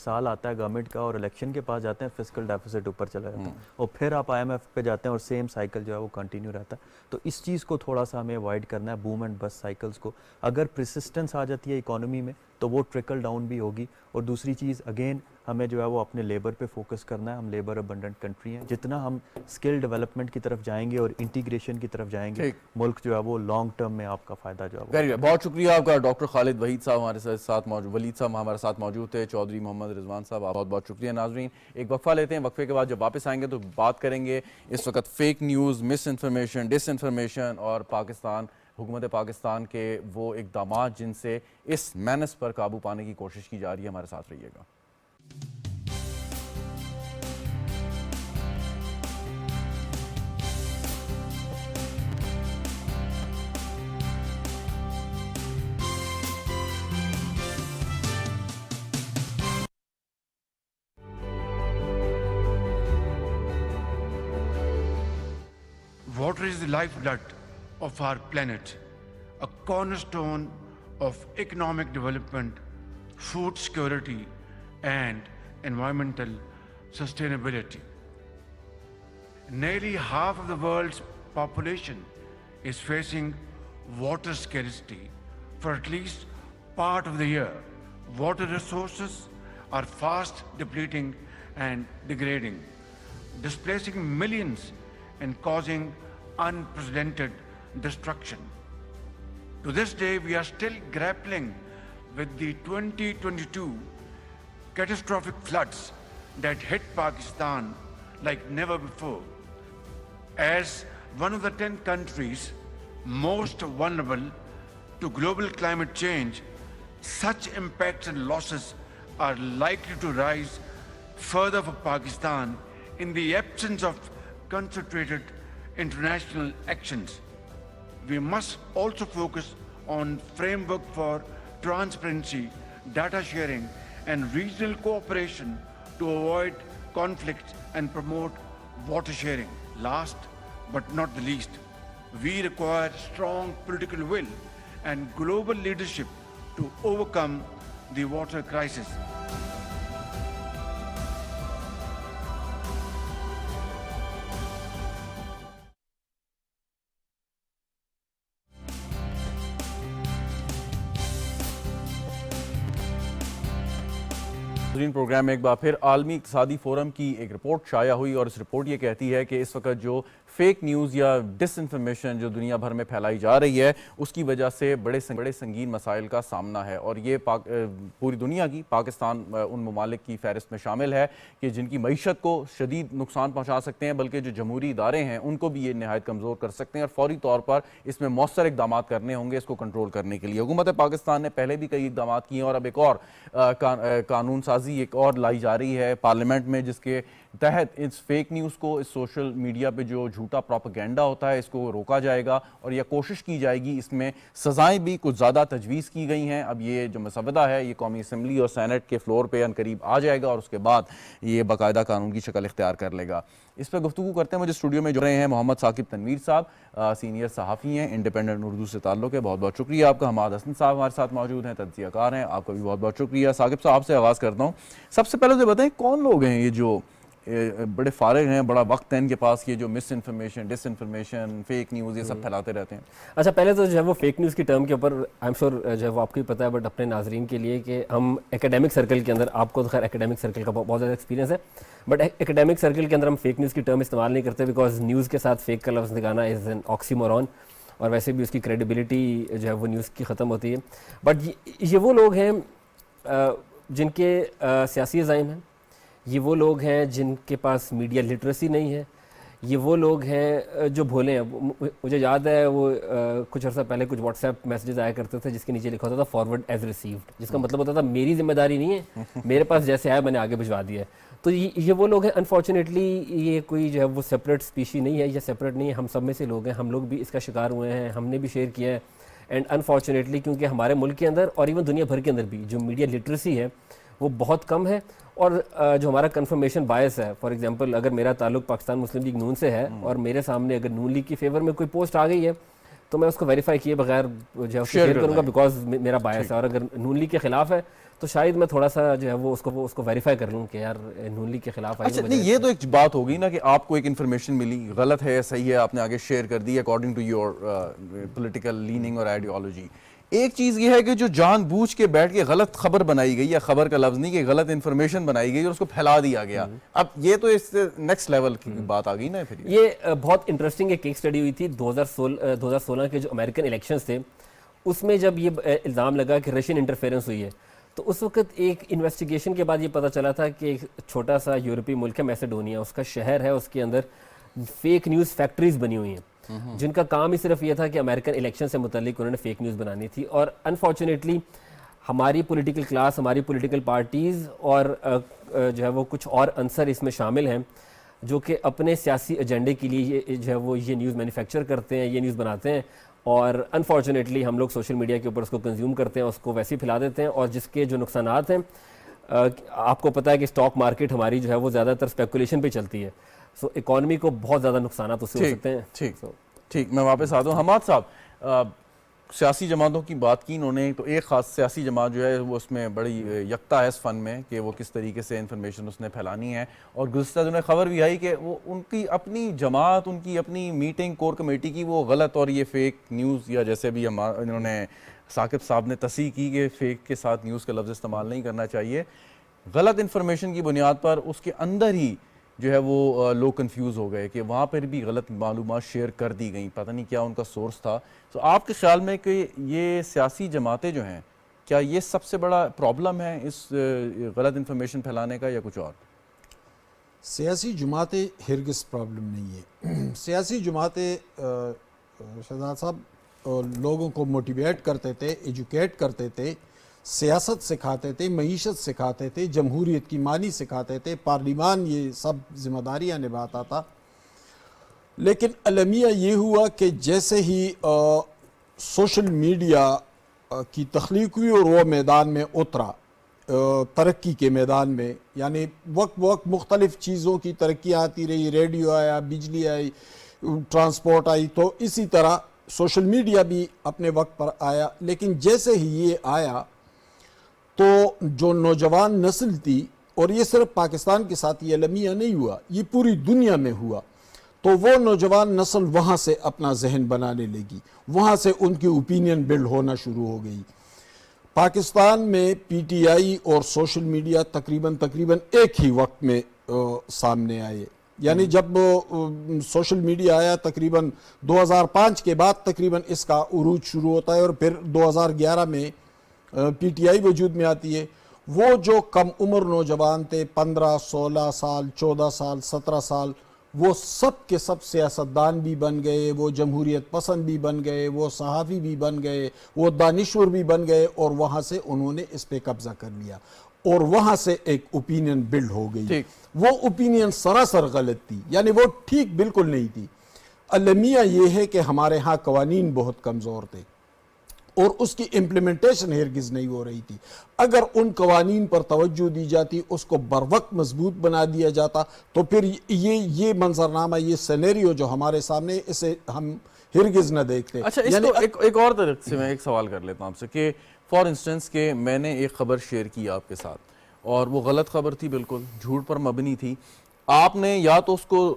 سال آتا ہے گورنمنٹ کا اور الیکشن کے پاس جاتے ہیں فسکل ڈیفیسٹ اوپر چلا جاتا ہے, اور پھر آپ آئی ایم ایف پہ جاتے ہیں اور سیم سائیکل جو ہے وہ کنٹینیو رہتا ہے. تو اس چیز کو تھوڑا سا ہمیں اوائڈ کرنا ہے, بوم اینڈ بس سائیکلز کو. اگر پرسسٹنس آ جاتی ہے اکانومی میں تو وہ ٹرکل ڈاؤن بھی ہوگی. اور دوسری چیز اگین ہمیں جو ہے وہ اپنے لیبر پہ فوکس کرنا ہے. ہم لیبر ابنڈنٹ کنٹری ہیں, جتنا ہم اسکل ڈیولپمنٹ کی طرف جائیں گے اور انٹیگریشن کی طرف جائیں گے, ملک جو ہے وہ لانگ ٹرم میں آپ کا فائدہ جو ہے. بہت شکریہ آپ کا. ڈاکٹر خالد وحید صاحب ہمارے ساتھ موجود, ولید صاحب ہمارے ساتھ موجود تھے, چودھری محمد رضوان صاحب, بہت بہت شکریہ. ناظرین ایک وقفہ لیتے ہیں, وقفے کے بعد جب واپس آئیں گے تو بات کریں گے اس وقت فیک نیوز, مس انفارمیشن, ڈس انفارمیشن اور حکومت پاکستان کے وہ اقدامات جن سے اس مینس پر قابو پانے کی کوشش کی جا رہی ہے. ہمارے ساتھ رہیے گا. Water is the lifeblood of our planet, a cornerstone of economic development, food security, and environmental sustainability. Nearly half of the world's population is facing water scarcity for at least part of the year. Water resources are fast depleting and degrading, displacing millions and causing unprecedented destruction. To this day, we are still grappling with the 2022 catastrophic floods that hit Pakistan like never before. As one of the 10 countries most vulnerable to global climate change, such impacts and losses are likely to rise further for Pakistan in the absence of concentrated international actions. We must also focus on framework for transparency, data sharing, and regional cooperation to avoid conflicts and promote water sharing. Last but not the least, we require strong political will and global leadership to overcome the water crisis. Programme میں ایک بار پھر عالمی اقتصادی forum کی ایک report شائع ہوئی, اور اس رپورٹ یہ کہتی ہے کہ اس وقت جو فیک نیوز یا ڈس انفارمیشن جو دنیا بھر میں پھیلائی جا رہی ہے, اس کی وجہ سے بڑے سنگین مسائل کا سامنا ہے. اور یہ پوری دنیا کی, پاکستان ان ممالک کی فہرست میں شامل ہے کہ جن کی معیشت کو شدید نقصان پہنچا سکتے ہیں, بلکہ جو جمہوری ادارے ہیں ان کو بھی یہ نہایت کمزور کر سکتے ہیں, اور فوری طور پر اس میں مؤثر اقدامات کرنے ہوں گے اس کو کنٹرول کرنے کے لیے. حکومت پاکستان نے پہلے بھی کئی اقدامات کیے ہیں, اور اب ایک اور قانون سازی ایک اور لائی جا رہی ہے پارلیمنٹ میں, جس کے تحت اس فیک نیوز کو, اس سوشل میڈیا پہ جو جھوٹا پروپیگنڈا ہوتا ہے, اس کو روکا جائے گا, اور یہ کوشش کی جائے گی. اس میں سزائیں بھی کچھ زیادہ تجویز کی گئی ہیں. اب یہ جو مسودہ ہے یہ قومی اسمبلی اور سینٹ کے فلور پہ عنقریب آ جائے گا, اور اس کے بعد یہ باقاعدہ قانون کی شکل اختیار کر لے گا. اس پہ گفتگو کرتے ہیں. مجھے اسٹوڈیو میں جو رہے ہیں محمد ثاقب تنویر صاحب, سینئر صحافی ہیں, انڈیپینڈنٹ اردو سے تعلق ہے, بہت بہت شکریہ آپ کا. حماد حسن صاحب ہمارے ساتھ موجود ہیں, تجزیہ کار ہیں, آپ کا بھی بہت بہت شکریہ. ثاقب صاحب آپ سے آغاز کرتا ہوں. سب سے پہلے تو بتائیں کون لوگ ہیں یہ جو بڑے فارغ ہیں, بڑا وقت ہے ان کے پاس, یہ جو مس انفارمیشن, ڈس انفارمیشن, فیک نیوز یہ سب پھیلاتے رہتے ہیں؟ اچھا, پہلے تو جو ہے وہ فیک نیوز کی ٹرم کے اوپر آئی ایم شیور جو ہے وہ آپ کو ہی پتہ ہے, بٹ اپنے ناظرین کے لیے کہ ہم ایکیڈیمک سرکل کے اندر, آپ کو تو خیر ایکیڈیمک سرکل کا بہت زیادہ ایکسپیرینس ہے, بٹ ایکیڈیمک سرکل کے اندر ہم فیک نیوز کی ٹرم استعمال نہیں کرتے, بیکاز نیوز کے ساتھ فیک کا لفظ لگانا از این آکسیمورون, اور ویسے بھی اس کی کریڈیبلٹی جو ہے وہ نیوز کی ختم ہوتی ہے. بٹ یہ وہ لوگ ہیں جن کے سیاسی عزائم ہیں, یہ وہ لوگ ہیں جن کے پاس میڈیا لٹریسی نہیں ہے, یہ وہ لوگ ہیں جو بھولے ہیں. مجھے یاد ہے وہ کچھ عرصہ پہلے کچھ واٹس ایپ میسیجز آیا کرتے تھے جس کے نیچے لکھا ہوتا تھا فارورڈ ایز ریسیوڈ, جس کا مطلب ہوتا تھا میری ذمہ داری نہیں ہے, میرے پاس جیسے آیا میں نے آگے بھجوا دیا ہے. تو یہ وہ لوگ ہیں, انفارچونیٹلی یہ کوئی جو ہے وہ سپریٹ اسپیشی نہیں ہے یا سپریٹ نہیں ہے, ہم سب میں سے لوگ ہیں, ہم لوگ بھی اس کا شکار ہوئے ہیں, ہم نے بھی شیئر کیا ہے. اینڈ انفارچونیٹلی کیونکہ ہمارے ملک کے اندر اور ایون دنیا بھر کے اندر بھی جو میڈیا لٹریسی ہے وہ بہت کم ہے, اور جو ہمارا کنفرمیشن بائس ہے, فار ایگزامپل اگر میرا تعلق پاکستان مسلم لیگ نون سے ہے اور میرے سامنے اگر نون لیگ کی فیور میں کوئی پوسٹ آ گئی ہے تو میں اس کو ویریفائی کیے بغیر جو ہے شیئر کروں گا بیکاز میرا بائس ہے, اور اگر نون لیگ کے خلاف ہے تو شاید میں تھوڑا سا جو ہے وہ اس کو ویریفائی کر لوں کہ یار نون لیگ کے خلاف آئی. اچھا نہیں, یہ تو ایک بات ہوگی نا کہ آپ کو ایک انفارمیشن ملی, غلط ہے صحیح ہے, آپ نے آگے شیئر کر دی according to your political leaning اور آئیڈیالوجی. ایک چیز یہ ہے کہ جو جان بوجھ کے بیٹھ کے غلط خبر بنائی گئی, یا خبر کا لفظ نہیں کہ غلط انفارمیشن بنائی گئی اور اس کو پھیلا دیا گیا, اب یہ تو اس نیکسٹ لیول کی بات آ گئی نا. پھر یہ بہت انٹرسٹنگ ایک کیس اسٹڈی ہوئی تھی 2016 کے جو امریکن الیکشنز تھے, اس میں جب یہ الزام لگا کہ رشین انٹرفیرنس ہوئی ہے تو اس وقت ایک انویسٹیگیشن کے بعد یہ پتہ چلا تھا کہ ایک چھوٹا سا یورپی ملک ہے میسیڈونیا, اس کا شہر ہے, اس کے اندر فیک نیوز فیکٹریز بنی ہوئی ہیں جن کا کام ہی صرف یہ تھا کہ امریکن الیکشن سے متعلق انہوں نے فیک نیوز بنانی تھی. اور انفارچونیٹلی ہماری پولیٹیکل کلاس, ہماری پولیٹیکل پارٹیز اور جو ہے وہ کچھ اور عنصر اس میں شامل ہیں جو کہ اپنے سیاسی ایجنڈے کے لیے جو ہے وہ یہ نیوز مینوفیکچر کرتے ہیں, یہ نیوز بناتے ہیں, اور انفارچونیٹلی ہم لوگ سوشل میڈیا کے اوپر اس کو کنزیوم کرتے ہیں, اس کو ویسے ہی پھیلا دیتے ہیں, اور جس کے جو نقصانات ہیں آپ کو پتہ ہے کہ اسٹاک مارکیٹ ہماری جو ہے وہ زیادہ تر اسپیکولیشن پہ چلتی ہے, سو اکانومی کو بہت زیادہ نقصانات اس سے ہو سکتے ہیں. ٹھیک, میں واپس آتا ہوں. حماد صاحب, سیاسی جماعتوں کی بات کی انہوں نے, تو ایک خاص سیاسی جماعت جو ہے وہ اس میں بڑی یکتا ہے اس فن میں کہ وہ کس طریقے سے انفارمیشن اس نے پھیلانی ہے, اور گزشتہ دنوں خبر بھی آئی کہ وہ ان کی اپنی جماعت, ان کی اپنی میٹنگ کور کمیٹی کی وہ غلط اور یہ فیک نیوز, یا جیسے بھی انہوں نے ثاقب صاحب نے تصحیح کی کہ فیک کے ساتھ نیوز کا لفظ استعمال نہیں کرنا چاہیے, غلط انفارمیشن کی بنیاد پر اس کے اندر ہی جو ہے وہ لوگ کنفیوز ہو گئے کہ وہاں پر بھی غلط معلومات شیئر کر دی گئیں, پتہ نہیں کیا ان کا سورس تھا. تو آپ کے خیال میں کہ یہ سیاسی جماعتیں جو ہیں, کیا یہ سب سے بڑا پرابلم ہے اس غلط انفارمیشن پھیلانے کا, یا کچھ اور؟ سیاسی جماعتیں ہرگز پرابلم نہیں ہے. سیاسی جماعتیں شہزاد صاحب لوگوں کو موٹیویٹ کرتے تھے, ایجوکیٹ کرتے تھے, سیاست سکھاتے تھے, معیشت سکھاتے تھے, جمہوریت کی معنی سکھاتے تھے, پارلیمان یہ سب ذمہ داریاں نبھاتا تھا. لیکن المیہ یہ ہوا کہ جیسے ہی سوشل میڈیا کی تخلیق ہوئی اور وہ میدان میں اترا, ترقی کے میدان میں, یعنی وقت مختلف چیزوں کی ترقی آتی رہی, ریڈیو آیا, بجلی آئی, ٹرانسپورٹ آئی, تو اسی طرح سوشل میڈیا بھی اپنے وقت پر آیا. لیکن جیسے ہی یہ آیا تو جو نوجوان نسل تھی, اور یہ صرف پاکستان کے ساتھ یہ المیہ نہیں ہوا, یہ پوری دنیا میں ہوا, تو وہ نوجوان نسل وہاں سے اپنا ذہن بنانے لگی, وہاں سے ان کی اوپینین بلڈ ہونا شروع ہو گئی. پاکستان میں پی ٹی آئی اور سوشل میڈیا تقریباً ایک ہی وقت میں سامنے آئے. یعنی جب سوشل میڈیا آیا تقریباً 2005 کے بعد تقریباً اس کا عروج شروع ہوتا ہے, اور پھر 2011 میں پی ٹی آئی وجود میں آتی ہے. وہ جو کم عمر نوجوان تھے, 15 16 سال 14 سال 17 سال, وہ سب کے سب سیاستدان بھی بن گئے, وہ جمہوریت پسند بھی بن گئے, وہ صحافی بھی بن گئے, وہ دانشور بھی بن گئے, اور وہاں سے انہوں نے اس پہ قبضہ کر لیا, اور وہاں سے ایک اوپینین بلڈ ہو گئی. وہ اوپینین سراسر غلط تھی, یعنی وہ ٹھیک بالکل نہیں تھی. المیہ یہ ہے کہ ہمارے ہاں قوانین بہت کمزور تھے اور اس کی امپلیمنٹیشن ہرگز نہیں ہو رہی تھی. اگر ان قوانین پر توجہ دی جاتی, اس کو بروقت مضبوط بنا دیا جاتا, تو پھر یہ منظرنامہ, یہ سینیریو جو ہمارے سامنے, اسے ہم ہرگز نہ دیکھتے. اچھا, اس کو ایک اور طریقے سے میں ایک سوال کر لیتا ہوں آپ سے کہ فار انسٹنس کہ میں نے ایک خبر شیئر کی آپ کے ساتھ, اور وہ غلط خبر تھی, بالکل جھوٹ پر مبنی تھی. آپ نے یا تو اس کو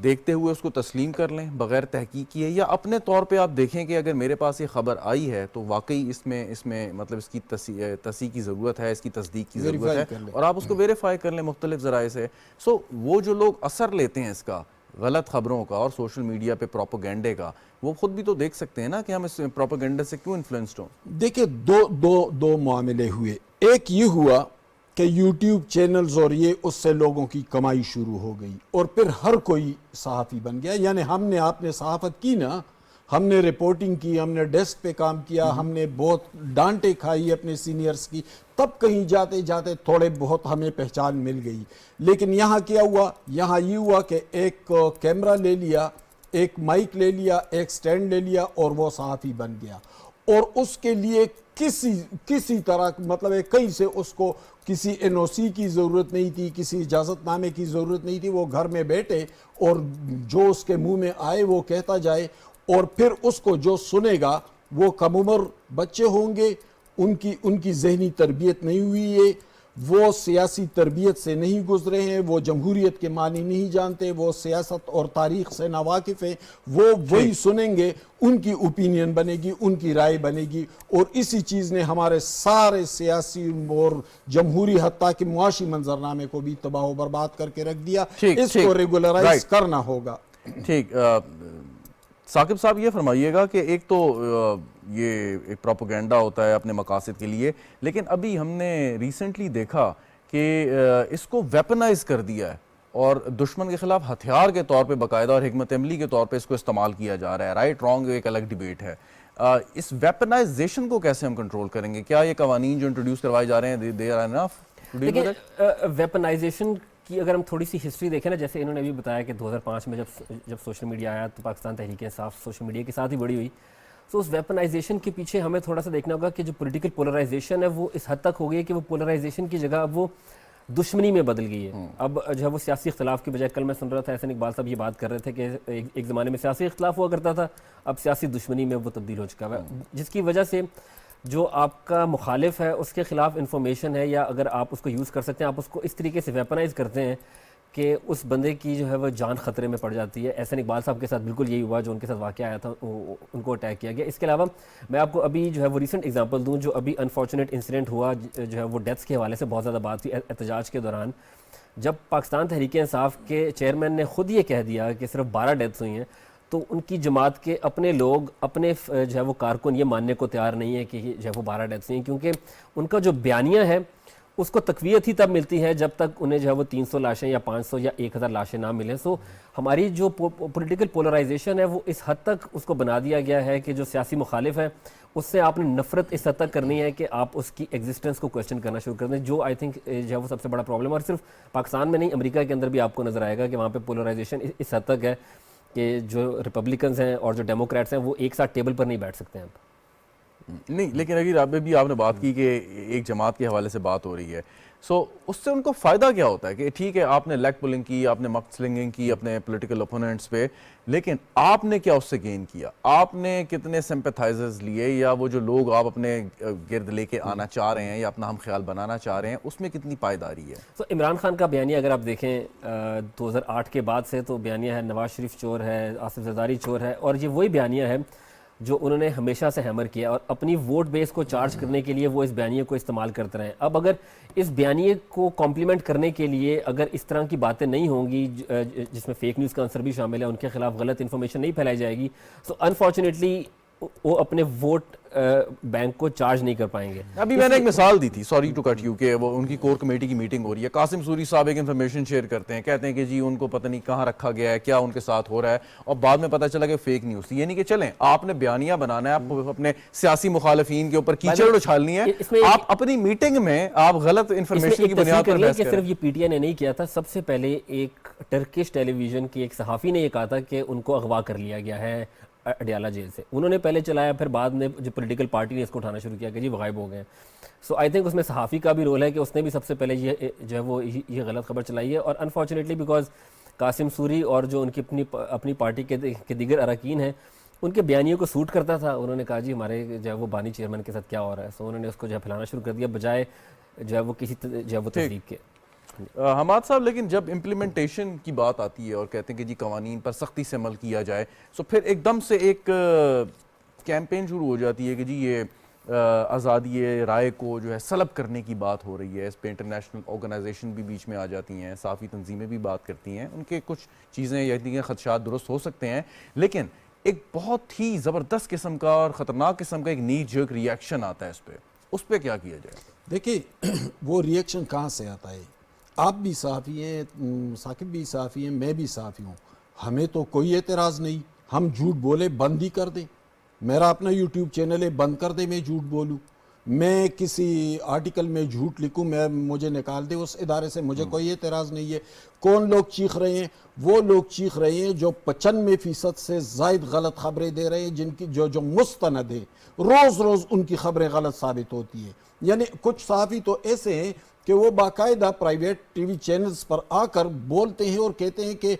دیکھتے ہوئے اس کو تسلیم کر لیں بغیر تحقیق کیے, یا اپنے طور پہ آپ دیکھیں کہ اگر میرے پاس یہ خبر آئی ہے تو واقعی اس میں مطلب اس کی تصحیح کی ضرورت ہے, اس کی تصدیق کی ضرورت ہے, اور آپ اس کو ویریفائی کر لیں مختلف ذرائع سے. سو وہ جو لوگ اثر لیتے ہیں اس کا, غلط خبروں کا اور سوشل میڈیا پہ پروپیگنڈے کا, وہ خود بھی تو دیکھ سکتے ہیں نا کہ ہم اس پروپیگنڈے سے کیوں انفلوئنسڈ ہوں. دیکھیں دو معاملے ہوئے. ایک یہ ہوا کہ یوٹیوب چینلز اور یہ اس سے لوگوں کی کمائی شروع ہو گئی اور پھر ہر کوئی صحافی بن گیا. یعنی آپ نے صحافت کی نا, ہم نے رپورٹنگ کی, ہم نے ڈیسک پہ کام کیا, ہم نے بہت ڈانٹے کھائی اپنے سینئرز کی, تب کہیں جاتے جاتے تھوڑے بہت ہمیں پہچان مل گئی. لیکن یہاں کیا ہوا, یہاں یہ ہوا کہ ایک کیمرہ لے لیا, ایک مائک لے لیا, ایک سٹینڈ لے لیا اور وہ صحافی بن گیا. اور اس کے لیے کسی طرح مطلب ہے کہیں سے اس کو کسی این او سی کی ضرورت نہیں تھی, کسی اجازت نامے کی ضرورت نہیں تھی. وہ گھر میں بیٹھے اور جو اس کے منہ میں آئے وہ کہتا جائے, اور پھر اس کو جو سنے گا وہ کم عمر بچے ہوں گے, ان کی ذہنی تربیت نہیں ہوئی ہے, وہ سیاسی تربیت سے نہیں گزرے ہیں, وہ جمہوریت کے معنی نہیں جانتے, وہ سیاست اور تاریخ سے ناواقف ہیں, وہ وہی سنیں گے, ان کی اوپینین بنے گی, ان کی رائے بنے گی. اور اسی چیز نے ہمارے سارے سیاسی اور جمہوری حتیٰ کہ معاشی منظرنامے کو بھی تباہ و برباد کر کے رکھ دیا. اس کو ریگولرائز کرنا ہوگا. ٹھیک, ثاقب صاحب یہ فرمائیے گا کہ ایک تو یہ ایک پروپیگنڈا ہوتا ہے اپنے مقاصد کے لیے, لیکن ابھی ہم نے ریسنٹلی دیکھا کہ اس کو ویپنائز کر دیا ہے اور دشمن کے خلاف ہتھیار کے طور پہ باقاعدہ اور حکمت عملی کے طور پہ اس کو استعمال کیا جا رہا ہے. رائٹ رانگ ایک الگ ڈیبیٹ ہے. اس ویپنائزیشن کو کیسے ہم کنٹرول کریں گے؟ کیا یہ قوانین جو انٹروڈیوس کروائے جا رہے ہیں دے آر انف؟ دیکھیں, ویپنائزیشن کی اگر ہم تھوڑی سی ہسٹری دیکھیں نا, جیسے انہوں نے بھی بتایا کہ 2005 میں جب سوشل میڈیا آیا تو پاکستان تحریک انصاف سوشل میڈیا کے ساتھ ہی بڑی ہوئی. تو اس ویپنائزیشن کے پیچھے ہمیں تھوڑا سا دیکھنا ہوگا کہ جو پولیٹیکل پولرائزیشن ہے وہ اس حد تک ہو گئی ہے کہ وہ پولرائزیشن کی جگہ اب وہ دشمنی میں بدل گئی ہے. اب جو ہے وہ سیاسی اختلاف کی بجائے, کل میں سن رہا تھا احسن اقبال صاحب یہ بات کر رہے تھے کہ ایک زمانے میں سیاسی اختلاف ہوا کرتا تھا, اب سیاسی دشمنی میں وہ تبدیل ہو چکا ہے, جس کی وجہ سے جو آپ کا مخالف ہے اس کے خلاف انفارمیشن ہے, یا اگر آپ اس کو یوز کر سکتے ہیں, آپ اس کو اس طریقے سے ویپنائز کرتے ہیں کہ اس بندے کی جو ہے وہ جان خطرے میں پڑ جاتی ہے. احسن اقبال صاحب کے ساتھ بالکل یہی ہوا, جو ان کے ساتھ واقعہ آیا تھا ان کو اٹیک کیا گیا. اس کے علاوہ میں آپ کو ابھی جو ہے وہ ریسنٹ ایگزامپل دوں, جو ابھی انفارچونیٹ انسیڈنٹ ہوا جو ہے وہ ڈیتھس کے حوالے سے بہت زیادہ بات ہوئی احتجاج کے دوران, جب پاکستان تحریک انصاف کے چیئرمین نے خود یہ کہہ دیا کہ صرف 12 ڈیتھس ہوئی ہیں, تو ان کی جماعت کے اپنے لوگ, اپنے جو ہے وہ کارکن یہ ماننے کو تیار نہیں ہے کہ جو ہے وہ 12 ڈیتھس ہوئی ہیں, کیونکہ ان کا جو بیانیہ ہے اس کو تقویت ہی تب ملتی ہے جب تک انہیں جو ہے وہ 300 لاشیں یا 500 یا 1000 لاشیں نہ ملیں. سو ہماری جو پولیٹیکل پولرائزیشن ہے وہ اس حد تک اس کو بنا دیا گیا ہے کہ جو سیاسی مخالف ہے اس سے آپ نے نفرت اس حد تک کرنی ہے کہ آپ اس کی ایگزسٹنس کو کویسچن کرنا شروع کر دیں, جو آئی تھنک جو ہے وہ سب سے بڑا پرابلم. اور صرف پاکستان میں نہیں, امریکہ کے اندر بھی آپ کو نظر آئے گا کہ وہاں پہ پولرائزیشن اس حد تک ہے کہ جو ریپبلکنز ہیں اور جو ڈیموکریٹس ہیں وہ ایک ساتھ ٹیبل پر نہیں بیٹھ سکتے ہیں. نہیں, لیکن اگر بھی آپ نے بات کی کہ ایک جماعت کے حوالے سے بات ہو رہی ہے, سو اس سے ان کو فائدہ کیا ہوتا ہے کہ ٹھیک ہے آپ نے لیگ پولنگ کی, آپ نے مک سلنگنگ کی اپنے پولیٹیکل اپوننٹس پہ, لیکن آپ نے کیا اس سے گین کیا؟ آپ نے کتنے سمپیتھائزرز لیے, یا وہ جو لوگ آپ اپنے گرد لے کے آنا چاہ رہے ہیں یا اپنا ہم خیال بنانا چاہ رہے ہیں, اس میں کتنی پائیداری ہے؟ تو عمران خان کا بیانیہ اگر آپ دیکھیں 2008 کے بعد سے, تو بیانیہ ہے نواز شریف چور ہے, آصف زرداری چور ہے, اور یہ وہی بیانیہ ہے جو انہوں نے ہمیشہ سے ہیمر کیا, اور اپنی ووٹ بیس کو چارج کرنے کے لیے وہ اس بیانیے کو استعمال کرتے رہے. اب اگر اس بیانیے کو کمپلیمنٹ کرنے کے لیے اگر اس طرح کی باتیں نہیں ہوں گی جس میں فیک نیوز کا عنصر بھی شامل ہے, ان کے خلاف غلط انفارمیشن نہیں پھیلائی جائے گی, تو انفارچونیٹلی وہ اپنے ووٹ بینک کو چارج نہیں کر پائیں گے. ابھی میں نے ایک مثال دی تھی, سوری ٹو کٹ یو, کہ وہ ان کی کور کمیٹی کی میٹنگ ہو رہی ہے, قاسم سوری صاحب ایک انفارمیشن شیئر کرتے ہیں, کہتے ہیں کہ جی ان کو پتہ نہیں کہاں رکھا گیا ہے, کیا ان کے ساتھ ہو رہا ہے, اور بعد میں پتہ چلا کہ فیک نیوز تھی. یعنی کہ چلیں آپ نے بیانیہ بنانا ہے, آپ اپنے سیاسی مخالفین کے اوپر کیچڑ اچھالنی ہے, آپ اپنی میٹنگ میں آپ غلط انفارمیشن کی بنیاد پر بحث کریں. صرف یہ پی ٹی آئی نے نہیں کیا تھا, سب سے پہلے ایک ٹرکش ٹیلی ویژن کی ایک صحافی نے یہ کہا تھا کہ ان کو اغوا کر لیا گیا ہے اڈیالہ جیل سے. انہوں نے پہلے چلایا, پھر بعد میں جو پولیٹیکل پارٹی نے اس کو اٹھانا شروع کیا کہ جی وہ غائب ہو گئے ہیں. سو آئی تھنک اس میں صحافی کا بھی رول ہے کہ اس نے بھی سب سے پہلے یہ جو ہے وہ یہ غلط خبر چلائی ہے. اور انفارچونیٹلی بیکاز قاسم سوری اور جو ان کی اپنی پارٹی کے دیگر اراکین ہیں, ان کے بیانیوں کو سوٹ کرتا تھا. انہوں نے کہا جی ہمارے جو ہے وہ بانی چیئرمین کے ساتھ کیا ہو رہا ہے, سو انہوں نے اس کو جو ہے پھیلانا شروع کر دیا بجائے جو ہے وہ کسی جو ہے وہ تصدیق کے. حماد صاحب, لیکن جب امپلیمنٹیشن کی بات آتی ہے اور کہتے ہیں کہ جی قوانین پر سختی سے عمل کیا جائے, سو پھر ایک دم سے ایک کیمپین شروع ہو جاتی ہے کہ جی یہ آزادی رائے کو جو ہے سلب کرنے کی بات ہو رہی ہے. اس پہ انٹرنیشنل آرگنائزیشن بھی بیچ میں آ جاتی ہیں, صحافی تنظیمیں بھی بات کرتی ہیں, ان کے کچھ چیزیں یا خدشات درست ہو سکتے ہیں, لیکن ایک بہت ہی زبردست قسم کا اور خطرناک قسم کا ایک نی جرک ریئیکشن آتا ہے اس پہ کیا کیا جائے؟ دیکھیے وہ ریئیکشن کہاں سے آتا ہے؟ آپ بھی صحافی ہیں، ثاقب بھی صحافی ہیں، میں بھی صحافی ہوں، ہمیں تو کوئی اعتراض نہیں، ہم جھوٹ بولے بند ہی کر دیں، میرا اپنا یوٹیوب چینل ہے بند کر دیں میں جھوٹ بولوں، میں کسی آرٹیکل میں جھوٹ لکھوں مجھے نکال دے اس ادارے سے، مجھے کوئی اعتراض نہیں ہے۔ کون لوگ چیخ رہے ہیں؟ وہ لوگ چیخ رہے ہیں جو 95% سے زائد غلط خبریں دے رہے ہیں، جن کی جو مستند ہے، روز روز ان کی خبریں غلط ثابت ہوتی ہیں۔ یعنی کچھ صحافی تو ایسے ہیں کہ وہ باقاعدہ پرائیویٹ ٹی وی چینلز پر آ کر بولتے ہیں اور کہتے ہیں کہ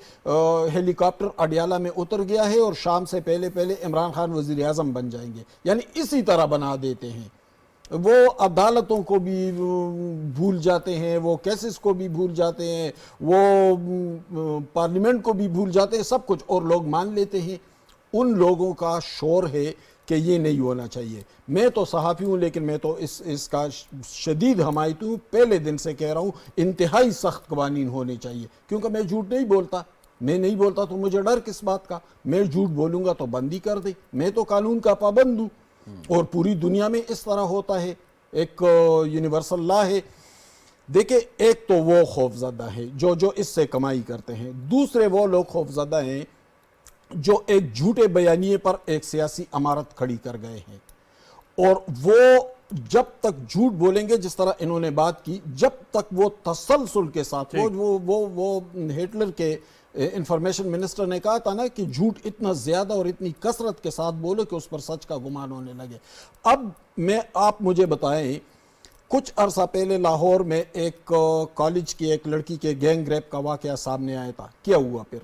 ہیلی کاپٹر اڈیالہ میں اتر گیا ہے اور شام سے پہلے عمران خان وزیر اعظم بن جائیں گے، یعنی اسی طرح بنا دیتے ہیں۔ وہ عدالتوں کو بھی بھول جاتے ہیں، وہ کیسز کو بھی بھول جاتے ہیں، وہ پارلیمنٹ کو بھی بھول جاتے ہیں، سب کچھ، اور لوگ مان لیتے ہیں۔ ان لوگوں کا شور ہے کہ یہ نہیں ہونا چاہیے۔ میں تو صحافی ہوں لیکن میں تو اس کا شدید حمایت ہوں، پہلے دن سے کہہ رہا ہوں انتہائی سخت قوانین ہونے چاہیے، کیونکہ میں جھوٹ نہیں بولتا، میں نہیں بولتا تو مجھے ڈر کس بات کا؟ میں جھوٹ بولوں گا تو بندی کر دے، میں تو قانون کا پابند ہوں، اور پوری دنیا میں اس طرح ہوتا ہے، ایک یونیورسل لا ہے۔ دیکھیں ایک تو وہ خوفزدہ ہے جو اس سے کمائی کرتے ہیں، دوسرے وہ لوگ خوفزدہ ہیں جو ایک جھوٹے بیانیے پر ایک سیاسی عمارت کھڑی کر گئے ہیں، اور وہ جب تک جھوٹ بولیں گے، جس طرح انہوں نے بات کی، جب تک وہ تسلسل کے ساتھ، وہ ہٹلر کے انفارمیشن منسٹر نے کہا تھا نا کہ جھوٹ اتنا زیادہ اور اتنی کثرت کے ساتھ بولو کہ اس پر سچ کا گمان ہونے لگے۔ اب آپ مجھے بتائیں، کچھ عرصہ پہلے لاہور میں ایک کالج کی ایک لڑکی کے گینگ ریپ کا واقعہ سامنے آیا تھا، کیا ہوا پھر؟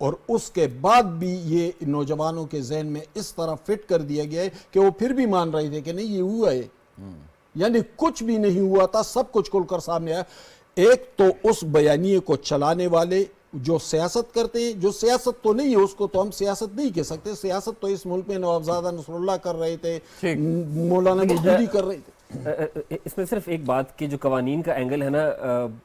اور اس کے بعد بھی یہ نوجوانوں کے ذہن میں اس طرح فٹ کر دیا گیا ہے کہ وہ پھر بھی مان رہے تھے کہ نہیں یہ ہوا ہے، یعنی کچھ بھی نہیں ہوا تھا، سب کچھ کھل کر سامنے آیا۔ ایک تو اس بیانیے کو چلانے والے جو سیاست کرتے ہیں، جو سیاست تو نہیں ہے، اس کو تو ہم سیاست نہیں کہہ سکتے، سیاست تو اس ملک میں نوابزادہ نصر اللہ کر رہے تھے، مولانا مودودی کر رہے تھے۔ اس میں صرف ایک بات کہ جو قوانین کا اینگل ہے نا،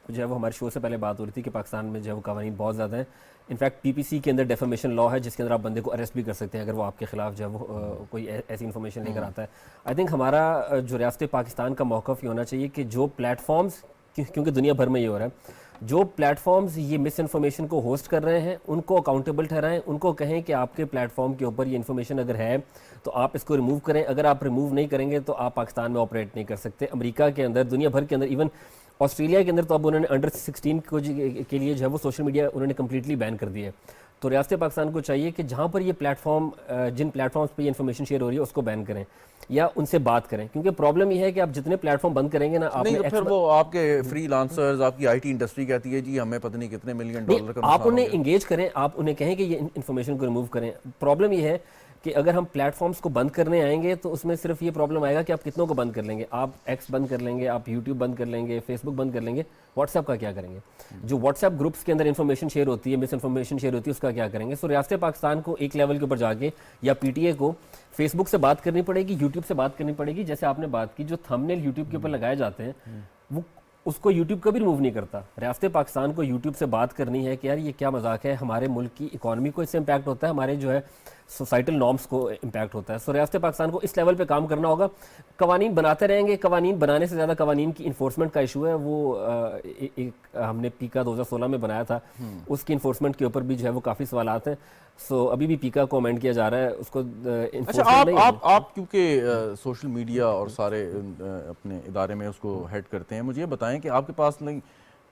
جو ہے وہ ہمارے شو سے پہلے بات ہو رہی تھی کہ پاکستان میں جو ہے وہ قوانین بہت زیادہ ہیں۔ انفیکٹ پی پی سی کے اندر ڈیفیمیشن لا ہے جس کے اندر آپ بندے کو اریسٹ بھی کر سکتے ہیں اگر وہ آپ کے خلاف جو ہے وہ کوئی ایسی انفارمیشن لے کر آتا ہے۔ آئی تھنک ہمارا جو ریاست پاکستان کا موقف یہ ہونا چاہیے کہ جو پلیٹ فارمز، کیونکہ دنیا بھر میں یہ ہو رہا ہے، جو پلیٹ فارمز یہ مس انفارمیشن کو ہوسٹ کر رہے ہیں ان کو اکاؤنٹیبل ٹھہرائیں، ان کو کہیں کہ آپ کے پلیٹ فارم کے اوپر یہ انفارمیشن اگر ہے تو آپ اس کو ریموو کریں، اگر آپ ریموو نہیں کریں گے تو آپ پاکستان میں آپریٹ نہیں کر سکتے۔ امریکہ کے اندر، دنیا بھر کے اندر، ایون آسٹریلیا کے اندر تو اب انہوں نے انڈر 16 کے لیے جو ہے وہ سوشل میڈیا انہوں نے کمپلیٹلی بین کر دیا ہے۔ تو ریاست پاکستان کو چاہیے کہ جہاں پر یہ پلیٹ فارم، جن پلیٹ فارمز پہ یہ انفارمیشن شیئر ہو رہی ہے اس کو بین کریں یا ان سے بات کریں، کیونکہ پرابلم یہ ہے کہ آپ جتنے پلیٹ فارم بند کریں گے نا، آپ نہیں تو پھر وہ آپ کے فری لانسرز، آپ کی آئی ٹی انڈسٹری کہتی ہے جی ہمیں پتہ نہیں کتنے ملین ڈالر کا، آپ انہیں انگیج کریں، آپ انہیں کہیں کہ یہ انفارمیشن کو ریموو کریں۔ پرابلم یہ ہے کہ اگر ہم پلیٹ فارمز کو بند کرنے آئیں گے تو اس میں صرف یہ پرابلم آئے گا کہ آپ کتنوں کو بند کر لیں گے، آپ ایکس بند کر لیں گے، آپ یوٹیوب بند کر لیں گے، فیس بک بند کر لیں گے، واٹس ایپ کا کیا کریں گے؟ جو واٹس ایپ گروپس کے اندر انفارمیشن شیئر ہوتی ہے، مس انفارمیشن شیئر ہوتی ہے، اس کا کیا کریں گے؟ سو ریاست پاکستان کو ایک لیول کے اوپر جا کے یا پی ٹی اے کو فیس بک سے بات کرنی پڑے گی، یوٹیوب سے بات کرنی پڑے گی۔ جیسے آپ نے بات کی، جو تھمبنیل یوٹیوب کے اوپر لگائے جاتے ہیں وہ اس کو یوٹیوب کبھی ریموو نہیں کرتا۔ ریاست پاکستان کو یوٹیوب سے بات کرنی ہے کہ یار یہ کیا مذاق ہے، ہمارے ملک کی اکانومی کو اس سے امپیکٹ ہوتا ہے، ہمارے جو ہے سوسائٹل نارمس کو امپیکٹ ہوتا ہے۔ سو ریاست پاکستان کو اس لیول پہ کام کرنا ہوگا۔ قوانین بناتے رہیں گے، قوانین بنانے سے زیادہ قوانین کی انفورسمنٹ کا ایشو ہے۔ وہ ایک ہم نے پیکا 2016 میں بنایا تھا، اس کی انفورسمنٹ کے اوپر بھی جو ہے وہ کافی سوالات ہیں۔ سو ابھی بھی پیکا کو امینڈ کیا جا رہا ہے، اس کو اچھا آپ کیونکہ سوشل میڈیا اور سارے اپنے ادارے میں اس کو ہیڈ کرتے ہیں، مجھے یہ بتائیں کہ آپ کے پاس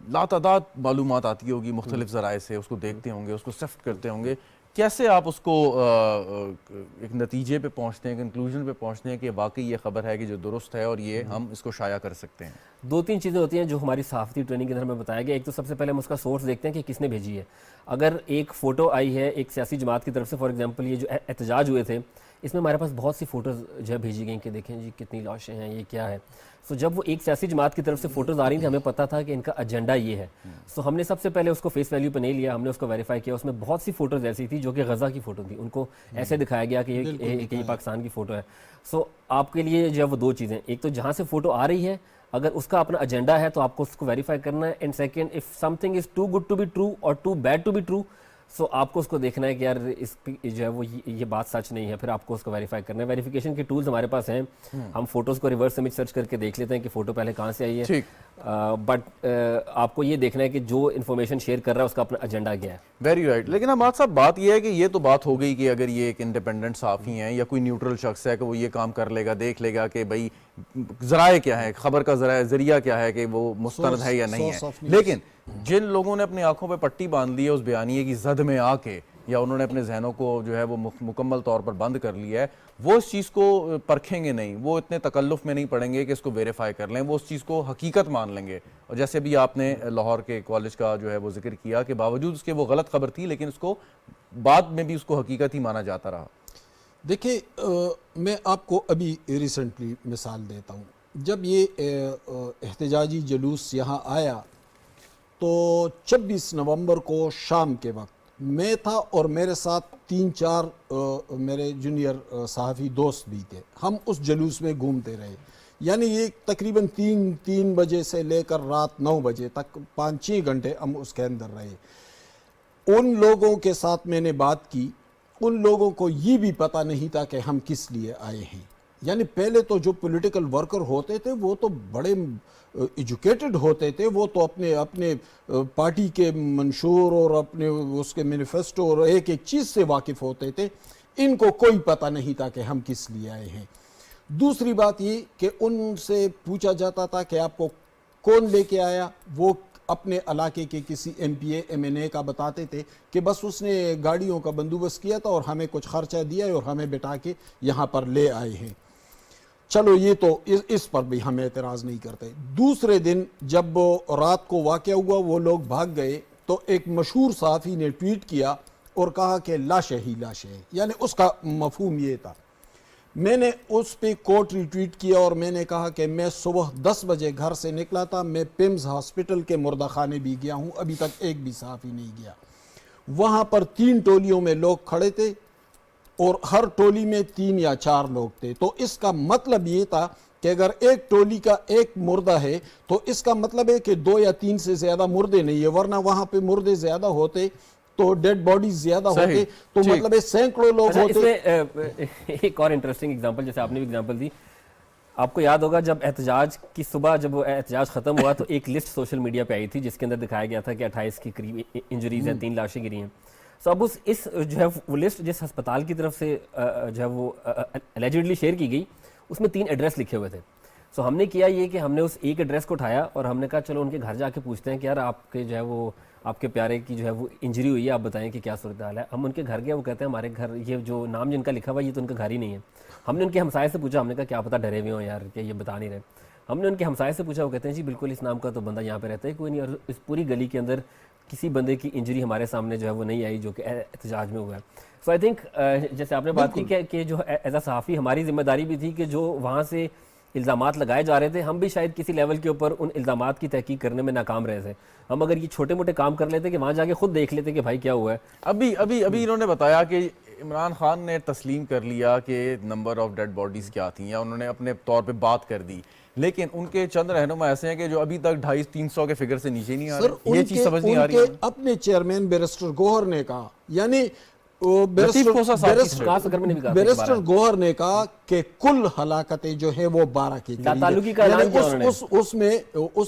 لاتعداد معلومات آتی ہوگی مختلف ذرائع سے، اس کو دیکھتے ہوں گے، اس کو سفٹ کرتے ہوں گے، کیسے آپ اس کو ایک نتیجے پہ پہنچتے ہیں، کنکلوژن پہ پہنچتے ہیں کہ واقعی یہ خبر ہے کہ جو درست ہے اور یہ ہم اس کو شائع کر سکتے ہیں؟ دو تین چیزیں ہوتی ہیں جو ہماری صحافتی ٹریننگ کے اندر ہمیں بتایا گیا۔ ایک تو سب سے پہلے ہم اس کا سورس دیکھتے ہیں کہ کس نے بھیجی ہے۔ اگر ایک فوٹو آئی ہے ایک سیاسی جماعت کی طرف سے، فار ایگزامپل یہ جو احتجاج ہوئے تھے، اس میں ہمارے پاس بہت سی فوٹوز جو ہے بھیجی گئیں کہ دیکھیں جی کتنی لاشیں ہیں، یہ کیا ہے۔ سو جب وہ ایک سیاسی جماعت کی طرف سے فوٹوز آ رہی تھیں، ہمیں پتہ تھا کہ ان کا ایجنڈا یہ ہے۔ سو ہم نے سب سے پہلے اس کو فیس ویلیو پہ نہیں لیا، ہم نے اس کو ویریفائی کیا۔ اس میں بہت سی فوٹوز ایسی تھی جو کہ غزہ کی فوٹو تھی، ان کو ایسے دکھایا گیا کہ یہ پاکستان کی فوٹو ہے۔ سو آپ کے لیے جو ہے وہ دو چیزیں، ایک تو جہاں سے فوٹو آ رہی ہے اگر اس کا اپنا ایجنڈا ہے تو آپ کو اس کو ویریفائی کرنا ہے، and second if something is too good to be true اور too bad to be true so آپ کو اس کو دیکھنا ہے کہ یار اس جو ہے وہ یہ بات سچ نہیں ہے, پھر آپ کو اس کو ویریفائی کرنا ہے. ویریفیکیشن کے ٹولز ہمارے پاس ہیں, ہم فوٹوز کو ریورس امیج سرچ کر کے دیکھ لیتے ہیں کہ فوٹو پہلے کہاں سے آئی ہے, بٹ آپ کو یہ دیکھنا ہے کہ جو انفارمیشن شیئر کر رہا ہے اس کا اپنا ایجنڈا کیا ہے. Very right. لیکن حماد صاحب بات یہ ہے کہ یہ تو بات ہو گئی کہ اگر یہ ایک انڈیپینڈنٹ صحافی ہیں یا کوئی نیوٹرل شخص ہے کہ وہ یہ کام کر لے گا, دیکھ لے گا کہ بھائی ذرائع کیا ہے, خبر کا ذریعہ کیا ہے, کہ وہ مستند ہے یا نہیں ہے. لیکن جن لوگوں نے اپنی آنکھوں پہ پٹی باندھ لی ہے اس بیانیے کی زد میں آ کے, یا انہوں نے اپنے ذہنوں کو جو ہے وہ مکمل طور پر بند کر لیا ہے, وہ اس چیز کو پرکھیں گے نہیں, وہ اتنے تکلف میں نہیں پڑیں گے کہ اس کو ویریفائی کر لیں, وہ اس چیز کو حقیقت مان لیں گے. اور جیسے بھی آپ نے لاہور کے کالج کا جو ہے وہ ذکر کیا کہ باوجود اس کے وہ غلط خبر تھی لیکن اس کو بعد میں بھی اس کو حقیقت ہی مانا جاتا رہا. دیکھیں میں آپ کو ابھی ریسنٹلی مثال دیتا ہوں. جب یہ احتجاجی جلوس یہاں آیا تو 26 نومبر کو شام کے وقت میں تھا اور میرے ساتھ 3-4 میرے جونیئر صحافی دوست بھی تھے. ہم اس جلوس میں گھومتے رہے, یعنی یہ تقریباً 3 بجے سے لے کر رات 9 بجے تک 5-6 گھنٹے ہم اس کے اندر رہے. ان لوگوں کے ساتھ میں نے بات کی, ان لوگوں کو یہ بھی پتہ نہیں تھا کہ ہم کس لیے آئے ہیں. یعنی پہلے تو جو پولیٹیکل ورکر ہوتے تھے وہ تو بڑے ایجوکیٹڈ ہوتے تھے, وہ تو اپنے پارٹی کے منشور اور اپنے اس کے مینیفیسٹو اور ایک چیز سے واقف ہوتے تھے. ان کو کوئی پتہ نہیں تھا کہ ہم کس لیے آئے ہیں. دوسری بات یہ کہ ان سے پوچھا جاتا تھا کہ آپ کو کون لے کے آیا, وہ اپنے علاقے کے کسی M P A M N A کا بتاتے تھے کہ بس اس نے گاڑیوں کا بندوبست کیا تھا اور ہمیں کچھ خرچہ دیا ہے اور ہمیں بٹھا کے یہاں پر لے آئے ہیں. چلو یہ تو اس پر بھی ہم اعتراض نہیں کرتے. دوسرے دن جب رات کو واقعہ ہوا وہ لوگ بھاگ گئے تو ایک مشہور صحافی نے ٹویٹ کیا اور کہا کہ لاشیں ہی لاشیں ہیں, یعنی اس کا مفہوم یہ تھا. میں نے اس پہ کوٹ ری ٹویٹ کیا اور میں نے کہا کہ میں صبح 10 بجے گھر سے نکلا تھا, میں پیمز ہاسپٹل کے مردہ خانے بھی گیا ہوں, ابھی تک ایک بھی صحافی نہیں گیا. وہاں پر 3 ٹولیوں میں لوگ کھڑے تھے اور ہر ٹولی میں 3 یا 4 لوگ تھے. تو اس کا مطلب یہ تھا کہ اگر ایک ٹولی کا ایک مردہ ہے تو اس کا مطلب ہے کہ 2 یا 3 سے زیادہ مردے نہیں ہے, ورنہ وہاں پہ مردے زیادہ ہوتے تو ڈیڈ باڈیز زیادہ ہوتے تو مطلب ہے سینکڑوں لوگ ہوتے. اس میں ایک اور انٹرسٹنگ ایگزامپل, جیسے آپ نے بھی ایگزامپل دی, آپ کو یاد ہوگا جب احتجاج کی صبح جب وہ احتجاج ختم ہوا تو ایک لسٹ سوشل میڈیا پہ آئی تھی جس کے اندر دکھایا گیا تھا کہ 28 کی قریب انجریز ہیں, 3 لاشیں گری ہیں. سو اب اس جو ہے وہ لسٹ جس ہسپتال کی طرف سے جو ہے وہ الیجڈلی شیئر کی گئی اس میں 3 ایڈریس لکھے ہوئے تھے. سو ہم نے کیا یہ کہ ہم نے اس ایک ایڈریس کو اٹھایا اور ہم نے کہا چلو ان کے گھر جا کے پوچھتے ہیں کہ یار آپ کے جو ہے وہ آپ کے پیارے کی جو ہے وہ انجری ہوئی ہے, آپ بتائیں کہ کیا صورتحال ہے. ہم ان کے گھر گئے, وہ کہتے ہیں ہمارے گھر یہ جو نام جن کا لکھا ہوا یہ تو ان کا گھر ہی نہیں ہے. ہم نے ان کے ہمسائے سے پوچھا, ہم نے کہا کیا پتہ ڈرے ہوئے ہوں یار کہ یہ بتا نہیں رہے. ہم نے ان کے ہمسائے سے پوچھا, وہ کہتے ہیں جی بالکل اس نام کا تو بندہ یہاں پہ رہتا ہے کوئی نہیں, اور اس پوری گلی کے اندر کسی بندے کی انجری ہمارے سامنے جو ہے وہ نہیں آئی جو کہ احتجاج میں ہوا ہے. سو آئی تھنک جیسے آپ نے بات کی کہ جو ایز اے صحافی ہماری ذمہ داری بھی تھی کہ جو وہاں سے الزامات لگائے جا رہے تھے ہم بھی شاید کسی لیول کے اوپر ان الزامات کی تحقیق کرنے میں ناکام رہے تھے. ہم اگر یہ چھوٹے موٹے کام کر لیتے کہ وہاں جا کے خود دیکھ لیتے کہ بھائی کیا ہوا ہے. ابھی انہوں نے بتایا کہ عمران خان نے تسلیم کر لیا کہ نمبر آف ڈیڈ باڈیز کیا تھیں, یا انہوں نے اپنے طور پہ بات کر دی, لیکن ان کے چند رہنما ایسے ہیں کہ جو ابھی تک 250-300 کے فگر سے نیچے نہیں آ رہے. یہ چیز سمجھ نہیں آ رہی ہے. اپنے چیئرمین بیرسٹر گوہر نے کہا, یعنی بیرسٹر گوہر نے کہا کہ کل ہلاکتیں جو ہیں وہ 12 کی اس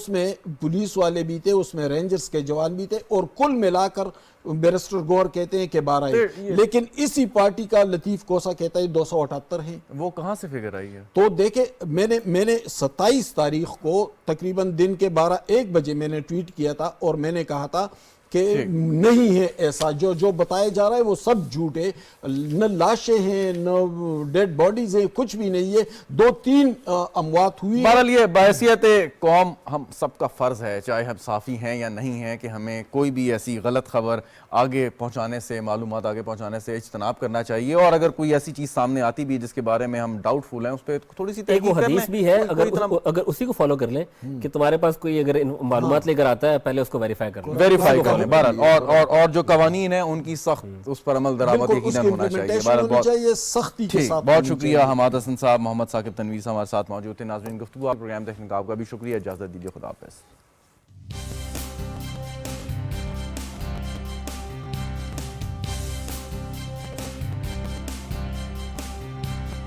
میں پولیس والے بھی تھے, اس میں رینجرز کے جوان بھی تھے, اور کل ملا کر بیرسٹر گوہر کہتے ہیں کہ 12 ہیں. لیکن اسی پارٹی کا لطیف کوسا کہتا ہے 278 ہیں. وہ کہاں سے فگر آئی ہے؟ تو دیکھیں میں نے 27 تاریخ کو تقریباً دن کے 12-1 بجے میں نے ٹویٹ کیا تھا اور میں نے کہا تھا کہ نہیں ہے ایسا, جو بتایا جا رہا ہے وہ سب جھوٹ ہے, نہ لاشیں ہیں نہ ڈیڈ باڈیز ہیں, کچھ بھی نہیں ہے. 2-3 اموات ہوئی. بہرحال یہ بحیثیت قوم ہم سب کا فرض ہے, چاہے ہم صحافی ہیں یا نہیں ہیں, کہ ہمیں کوئی بھی ایسی غلط خبر آگے پہنچانے سے, معلومات آگے پہنچانے سے اجتناب کرنا چاہیے. اور اگر کوئی ایسی چیز سامنے آتی بھی جس کے بارے میں ہم ڈاؤٹ فل ہیں اس پہ تھوڑی سی ایک وہ حدیث بھی ہے, اگر اسی کو فالو کر لیں کہ تمہارے پاس کوئی اگر معلومات لے کر آتا ہے پہلے اس کو ویریفائی کر لیں. بہرحال اور جو قوانین ہیں ان کی سخت اس پر عمل درآمد یقیناً ہونا چاہیے. سختی کے ساتھ. بہت شکریہ حماد حسن صاحب, محمد ثاقب تنویر صاحب ہمارے ساتھ موجود تھے. ناظرین گفتگو آپ پروگرام دیکھنے کا آپ کا بھی شکریہ. اجازت دیجیے, خدا حافظ.